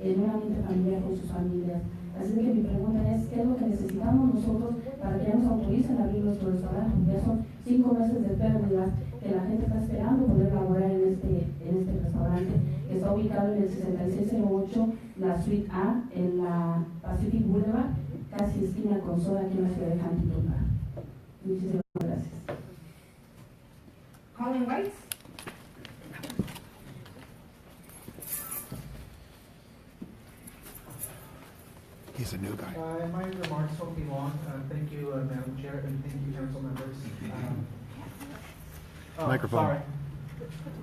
en un ambiente familiar con sus familias. Así que mi pregunta es, ¿qué es lo que necesitamos nosotros para que ya nos autoricen a abrir nuestro restaurante? Ya son 5 meses de pérdida que la gente está esperando poder laborar en este restaurante, que está ubicado en el 6608, la Suite A, en la Pacific Boulevard, casi esquina con Soda, aquí en la ciudad de Huntington Park. Muchísimas gracias. Colin White. He's a new guy. My remarks won't be long. Thank you, Madam Chair, and thank you, council members. Microphone. Sorry.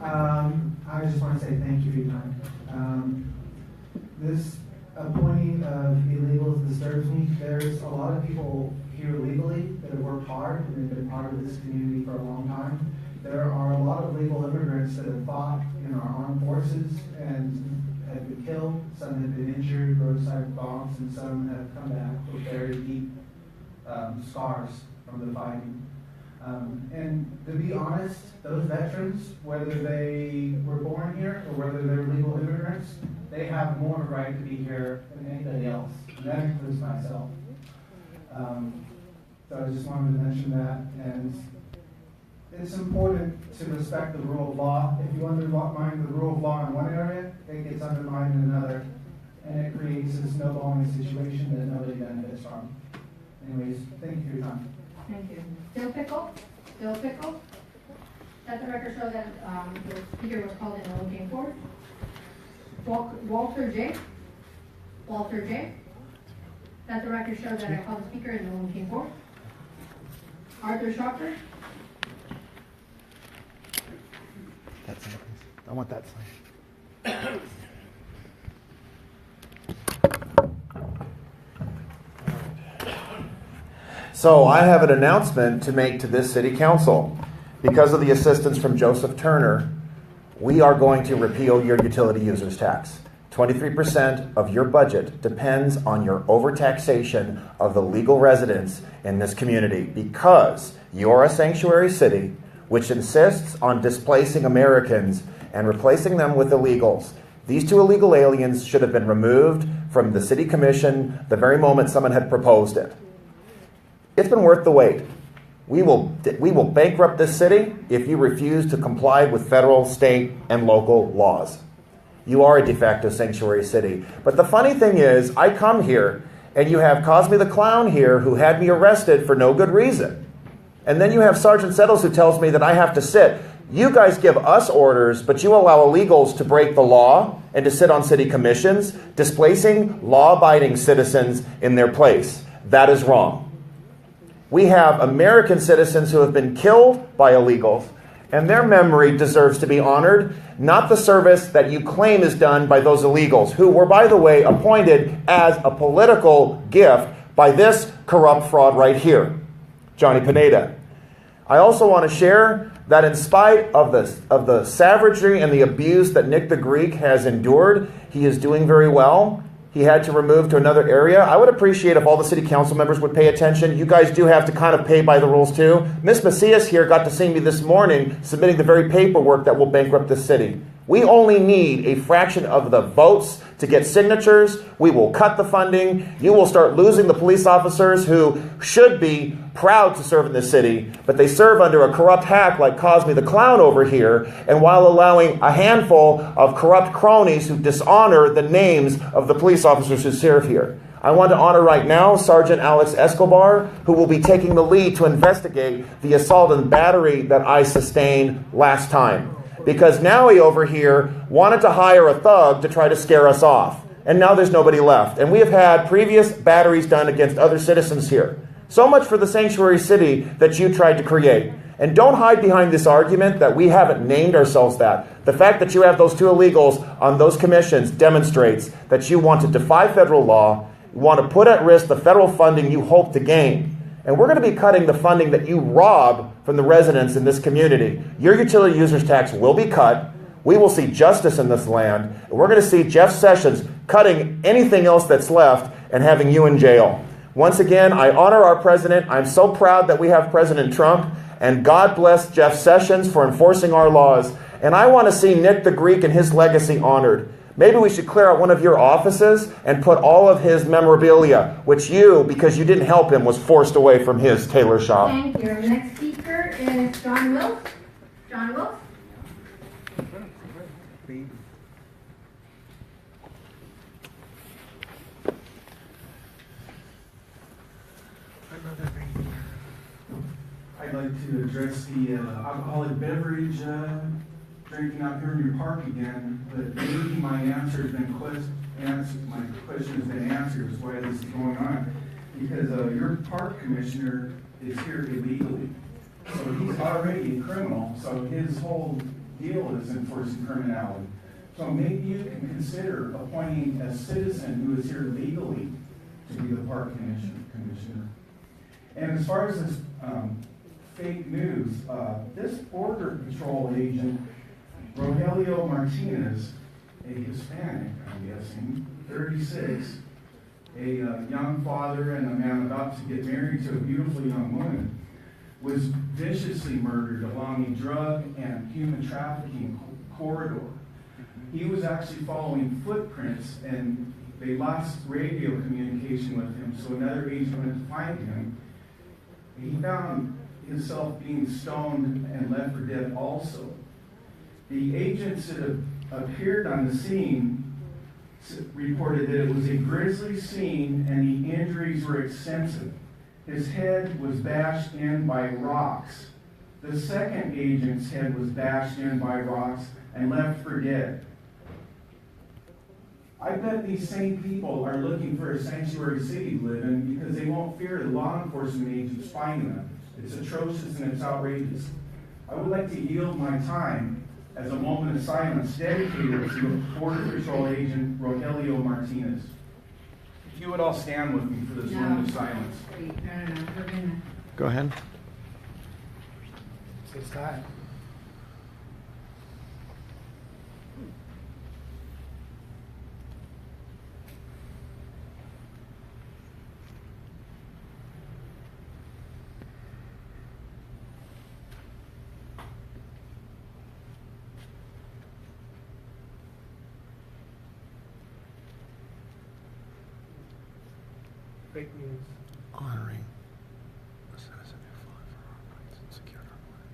I just want to say thank you for your time. This appointing of illegals disturbs me. There's a lot of people here legally that have worked hard and have been part of this community for a long time. There are a lot of legal immigrants that have fought in our armed forces and have been killed, some have been injured, roadside bombs, and some have come back with very deep scars from the fighting. And to be honest, those veterans, whether they were born here or whether they're legal immigrants, they have more right to be here than anybody else, and that includes myself. So I just wanted to mention that, and it's important to respect the rule of law. If you undermine the rule of law in one area, it gets undermined in another, and it creates a snowballing situation that nobody benefits from. Anyways, thank you for your time. Thank you. Still Pickle? Still Pickle? Let the record show that the speaker was called and no one came forward. Walter J. Walter J. Let the record show that I called the speaker and no one came forward. Arthur Schaper. That sign, please. I want that sign. So I have an announcement to make to this city council. Because of the assistance from Joseph Turner, we are going to repeal your utility users tax. 23% of your budget depends on your overtaxation of the legal residents in this community because you're a sanctuary city which insists on displacing Americans and replacing them with illegals. These 2 illegal aliens should have been removed from the city commission the very moment someone had proposed it. It's been worth the wait. We will bankrupt this city if you refuse to comply with federal, state, and local laws. You are a de facto sanctuary city. But the funny thing is, I come here, and you have Cosme the Clown here who had me arrested for no good reason. And then you have Sergeant Settles who tells me that I have to sit. You guys give us orders, but you allow illegals to break the law and to sit on city commissions, displacing law-abiding citizens in their place. That is wrong. We have American citizens who have been killed by illegals, and their memory deserves to be honored, not the service that you claim is done by those illegals, who were, by the way, appointed as a political gift by this corrupt fraud right here, Johnny Pineda. I also want to share that in spite of the savagery and the abuse that Nick the Greek has endured, he is doing very well. he had to remove to another area. I would appreciate if all the city council members would pay attention. You guys do have to kind of pay by the rules too. Miss Macias here got to see me this morning submitting the very paperwork that will bankrupt the city. We only need a fraction of the votes to get signatures. We will cut the funding. You will start losing the police officers who should be proud to serve in this city, but they serve under a corrupt hack like Cosme the Clown over here, and while allowing a handful of corrupt cronies who dishonor the names of the police officers who serve here. I want to honor right now Sergeant Alex Escobar, who will be taking the lead to investigate the assault and battery that I sustained last time. Because now he over here wanted to hire a thug to try to scare us off. And now there's nobody left. And we have had previous batteries done against other citizens here. So much for the sanctuary city that you tried to create. And don't hide behind this argument that we haven't named ourselves that. The fact that you have those two illegals on those commissions demonstrates that you want to defy federal law, you want to put at risk the federal funding you hope to gain. And we're going to be cutting the funding that you rob from the residents in this community. Your utility users tax will be cut. We will see justice in this land. And we're going to see Jeff Sessions cutting anything else that's left and having you in jail. Once again, I honor our president. I'm so proud that we have President Trump. And God bless Jeff Sessions for enforcing our laws. And I want to see Nick the Greek and his legacy honored. Maybe we should clear out one of your offices and put all of his memorabilia, which you, because you didn't help him, was forced away from his tailor shop. Thank you. Our next speaker is John Wills. John Wills. I'd like to address the alcoholic beverage drinking out here in your park again, but maybe my answer has been my question has been answered as why this is going on, because your park commissioner is here illegally, so he's already a criminal. So his whole deal is enforcing criminality. So maybe you can consider appointing a citizen who is here legally to be the park commissioner. And as far as this fake news, this border patrol agent, Rogelio Martinez, a Hispanic, I'm guessing, 36, a young father and a man about to get married to a beautiful young woman, was viciously murdered along a drug and human trafficking corridor. He was actually following footprints, and they lost radio communication with him, so another agent went to find him. He found himself being stoned and left for dead also. The agents that appeared on the scene reported that it was a grisly scene and the injuries were extensive. His head was bashed in by rocks. The second agent's head was bashed in by rocks and left for dead. I bet these same people are looking for a sanctuary city to live in because they won't fear the law enforcement agents finding them. It's atrocious and it's outrageous. I would like to yield my time as a moment of silence dedicated to Border Patrol agent Rogelio Martinez. If you would all stand with me for this moment of silence. Go ahead. It's time. Fake news. Honoring the citizen who fought for our rights and secured our land.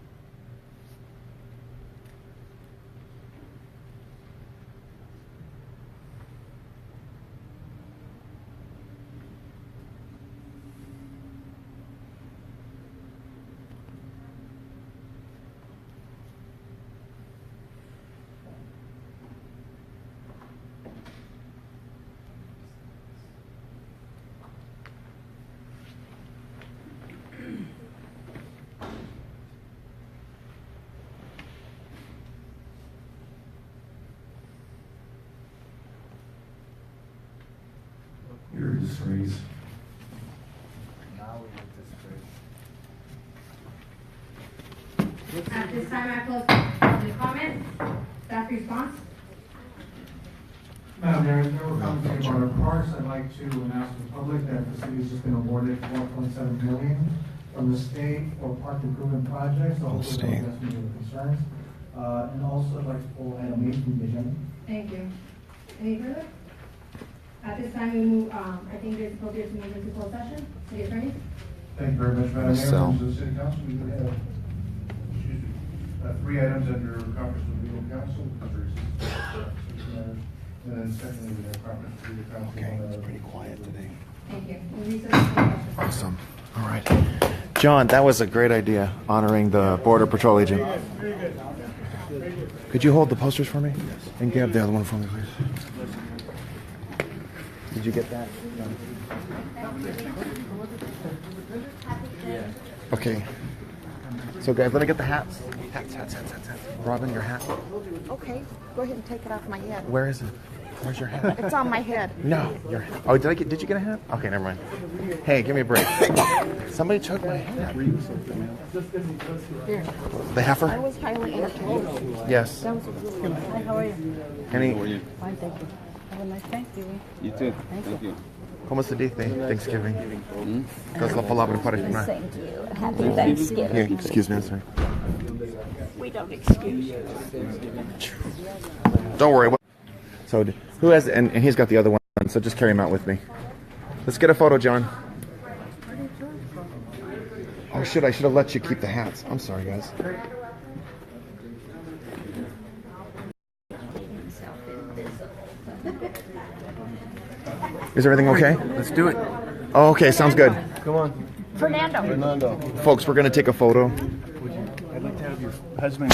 You're a disgrace. Now we look disgrace. At this time, I close public comment. Staff response. Madam There's no company on our parks. I'd like to announce to the public that the city's just been awarded $4.7 million from the state for park improvement projects. So hopefully they'll address any concerns. And also I'd like to pull item 8 from the agenda. Thank you. Any further? At this time, we move, I think it's appropriate to move into closed session. City Attorney? Thank you very much, Madam Mayor. Members of the City Council, we would have 3 items under conference with legal counsel. And then secondly, we have conference with legal counsel. Okay, it's pretty quiet today. Thank you. We'll recess. Awesome. All right. John, that was a great idea, honoring the Border Patrol agent. Could you hold the posters for me? And grab the other one for me, please. Did you get that? Okay. So guys, let me get the hats. Hats. Robin, your hat. Okay, go ahead and take it off my head. Where is it? Where's your hat? It's on my head. No, your hat. Oh, did you get a hat? Okay, never mind. Hey, give me a break. Somebody took my hat. Here. The heifer? I was highly entertained. Yes. That was really good. Hi, how are you? Any? Fine, thank you. Have a nice Thanksgiving. You too. Thank you. ¿Cómo se dice Thanksgiving? ¿Qué es la palabra para explicar? Same to you. Happy Thanksgiving. Yeah, excuse me, I'm sorry. We don't excuse you. Don't worry. So who has? And he's got the other one. So just carry him out with me. Let's get a photo, John. Oh, I should have let you keep the hats. I'm sorry, guys. Is everything okay? Let's do it. Oh, okay, sounds good. Come on. Fernando. Folks, we're going to take a photo. I'd like to have your husband.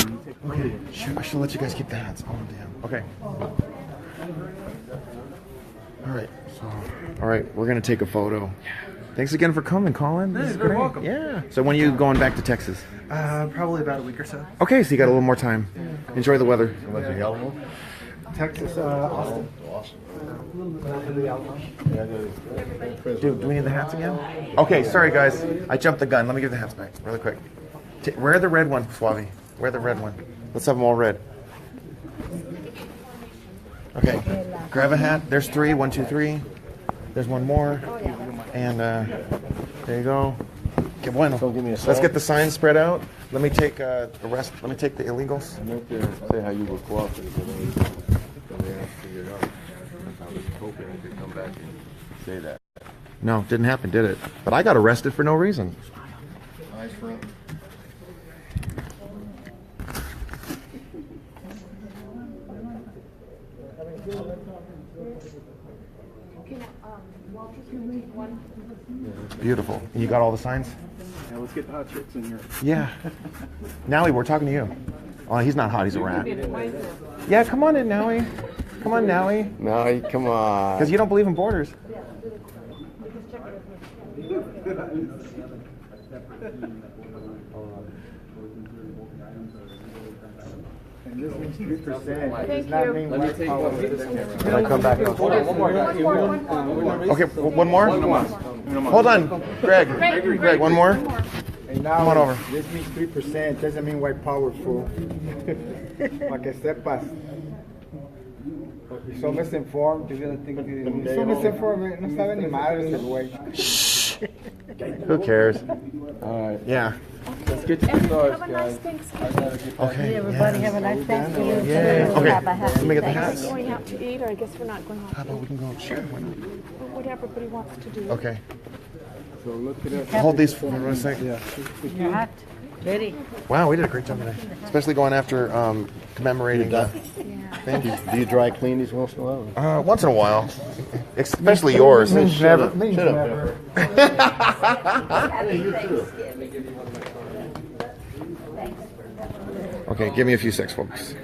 Okay, I should let you guys keep the hats. Oh, damn. Okay. All right, we're going to take a photo. Thanks again for coming, Colin. This is very great. welcome. Yeah. So when are you going back to Texas? Probably about a week or so. Okay, so you got a little more time. Enjoy the weather. Texas, Austin. Dude, do we need the hats again? Okay, sorry guys. I jumped the gun. Let me give the hats back really quick. Wear the red one, Suave. Wear the red one. Let's have them all red. Okay, grab a hat. There's 3. 1, 2, 3. There's one more. And there you go. Okay, bueno. Let's get the signs spread out. Let me take the rest. Let me take the illegals. Say how you were cooperating. I was hoping I could come back and say that. No, didn't happen, did it? But I got arrested for no reason. Eyes front. Beautiful. And you got all the signs? Yeah, let's get the hot chicks in here. Yeah. Nowie, we're talking to you. Oh, he's not hot. He's a rat. Yeah, come on in, Nowie. Come on, Nowie. Nowie, come on. Because you don't believe in borders. And this means 3%. Thank Not you. mean Let me white take power. Can I come back? One more. Okay, one more? Hold on. Greg, one more? And now, come on over. This means 3%. Doesn't mean white power, fool. Para que sepas. Y son misinformed. Son misinformed. No sabe ni madre ese güey. Who cares? All right. Yeah. Let's get to the stars, Have a nice guys. Thanksgiving. Okay. Everybody have a nice Thanksgiving. Yeah. Okay. Have a happy Let me get the Thanksgiving. hats. Are we going out to eat, or I guess we're not going out How to about we can go share? What everybody wants to do. Okay. So look at us. I'll hold these for a second. Yeah. Your hat. Ready? Wow, we did a great job today. Especially going after commemorating the thing. Do you dry clean these once in a while? Once in a while. Especially yours. Means never. Means Shut up. never. Okay, give me a few seconds, folks.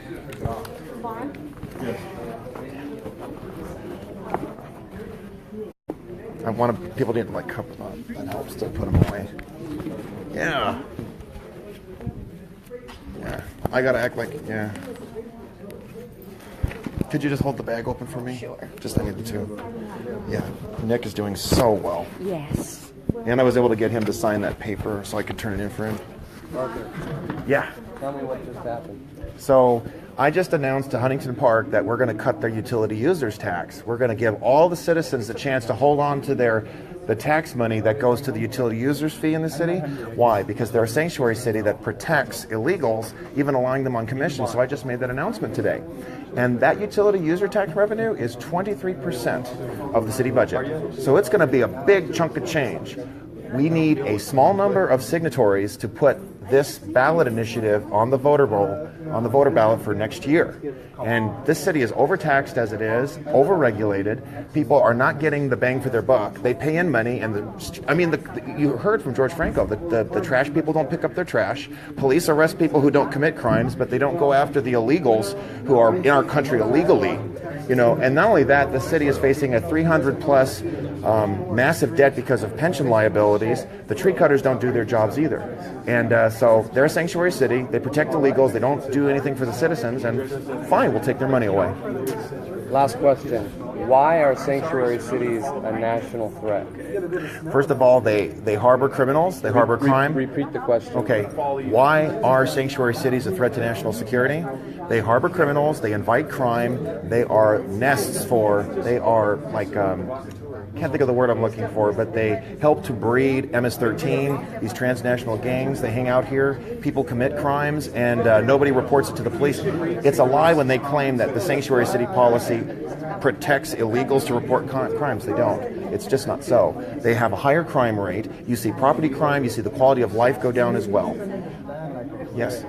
I want people to like cover them up. That helps to put them away. Yeah. Yeah. I gotta act like, yeah. Could you just hold the bag open for me? Sure. Just I need the 2. Yeah. Nick is doing so well. Yes. And I was able to get him to sign that paper so I could turn it in for him. Okay. Yeah. Tell me what just happened. So I just announced to Huntington Park that we're going to cut their utility users tax. We're going to give all the citizens a chance to hold on to the tax money that goes to the utility users fee in the city. Why? Because they're a sanctuary city that protects illegals, even allowing them on commission. So I just made that announcement today. And that utility user tax revenue is 23% of the city budget. So it's going to be a big chunk of change. We need a small number of signatories to put this ballot initiative on the voter roll, on the voter ballot for next year. And this city is overtaxed as it is, overregulated. People are not getting the bang for their buck. They pay in money, and you heard from George Franco, the trash people don't pick up their trash. Police arrest people who don't commit crimes, but they don't go after the illegals who are in our country illegally. And not only that, the city is facing a 300 plus massive debt because of pension liabilities. The tree cutters don't do their jobs either. And so they're a sanctuary city. They protect illegals. They don't do anything for the citizens. And fine, we'll take their money away. Last question. Why are sanctuary cities a national threat? First of all, they harbor criminals. They harbor crime. Repeat the question. Okay. Why are sanctuary cities a threat to national security? They harbor criminals. They invite crime. They are nests they are like, can't think of the word I'm looking for, but they help to breed MS-13, these transnational gangs. They hang out here. People commit crimes, and nobody reports it to the police. It's a lie when they claim that the sanctuary city policy protects illegals to report crimes. They don't. It's just not so. They have a higher crime rate. You see property crime. You see the quality of life go down as well. Yes.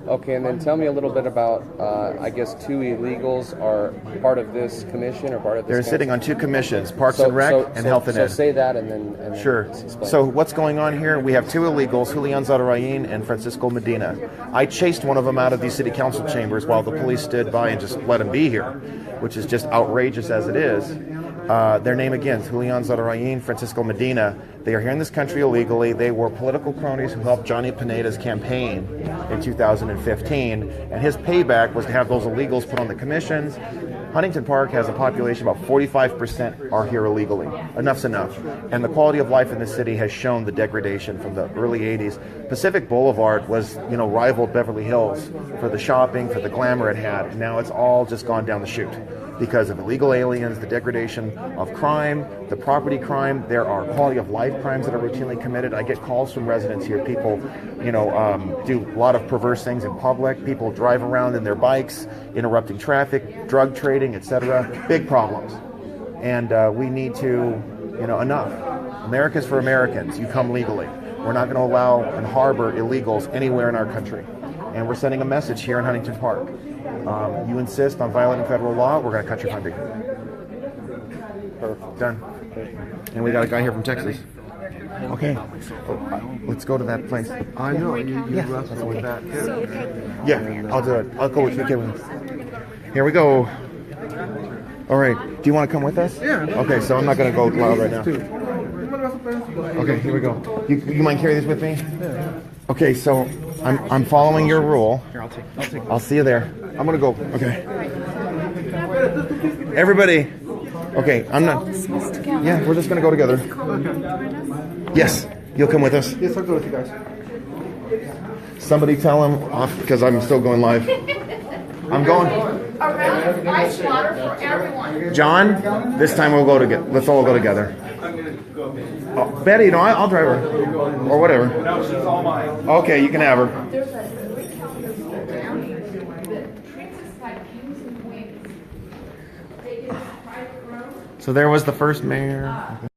Okay, and then tell me a little bit about, I guess, two illegals are part of this commission or part of this They're sitting on two commissions, Parks and Rec and Health and Ed. So say that and then Sure. explain. So what's going on here? We have two illegals, Julian Zadarain and Francisco Medina. I chased one of them out of these city council chambers while the police stood by and just let him be here, which is just outrageous as it is. Their name again, Julian Zadarain, Francisco Medina. They are here in this country illegally. They were political cronies who helped Johnny Pineda's campaign in 2015, and his payback was to have those illegals put on the commissions. Huntington Park has a population, about 45% are here illegally. Enough's enough. And the quality of life in the city has shown the degradation from the early 80s. Pacific Boulevard was, rivaled Beverly Hills for the shopping, for the glamour it had. And now it's all just gone down the chute because of illegal aliens, the degradation of crime, the property crime. There are quality of life crimes that are routinely committed. I get calls from residents here. People, do a lot of perverse things in public. People drive around in their bikes, interrupting traffic, drug trading, etc. Big problems. And we need to, enough. America's for Americans. You come legally. We're not going to allow and harbor illegals anywhere in our country. And we're sending a message here in Huntington Park. You insist on violating federal law, we're going to cut your funding. Perfect. Done. And we got a guy here from Texas. Okay. Let's go to that place. I know. You Yeah, wrestle that's with okay. that too. Yeah, I'll do it. I'll go with you. Here we go. All right. Do you want to come with us? Yeah. Okay, so I'm not going to go loud right now. Okay, here we go. You mind carry this with me? Yeah. Okay, so I'm following your rule. Here, I'll take. I'll see you there. I'm gonna go. Okay. Everybody. Okay, I'm not. Yeah, we're just gonna go together. Yes, you'll come with us. Yes, I'll go with you guys. Somebody tell him off because I'm still going live. I'm going. Ice water for everyone. John, this time we'll go together. Let's all go together. Oh, Betty, no, I'll drive her or whatever. No, she's all mine. Okay, you can have her. So there was the first mayor.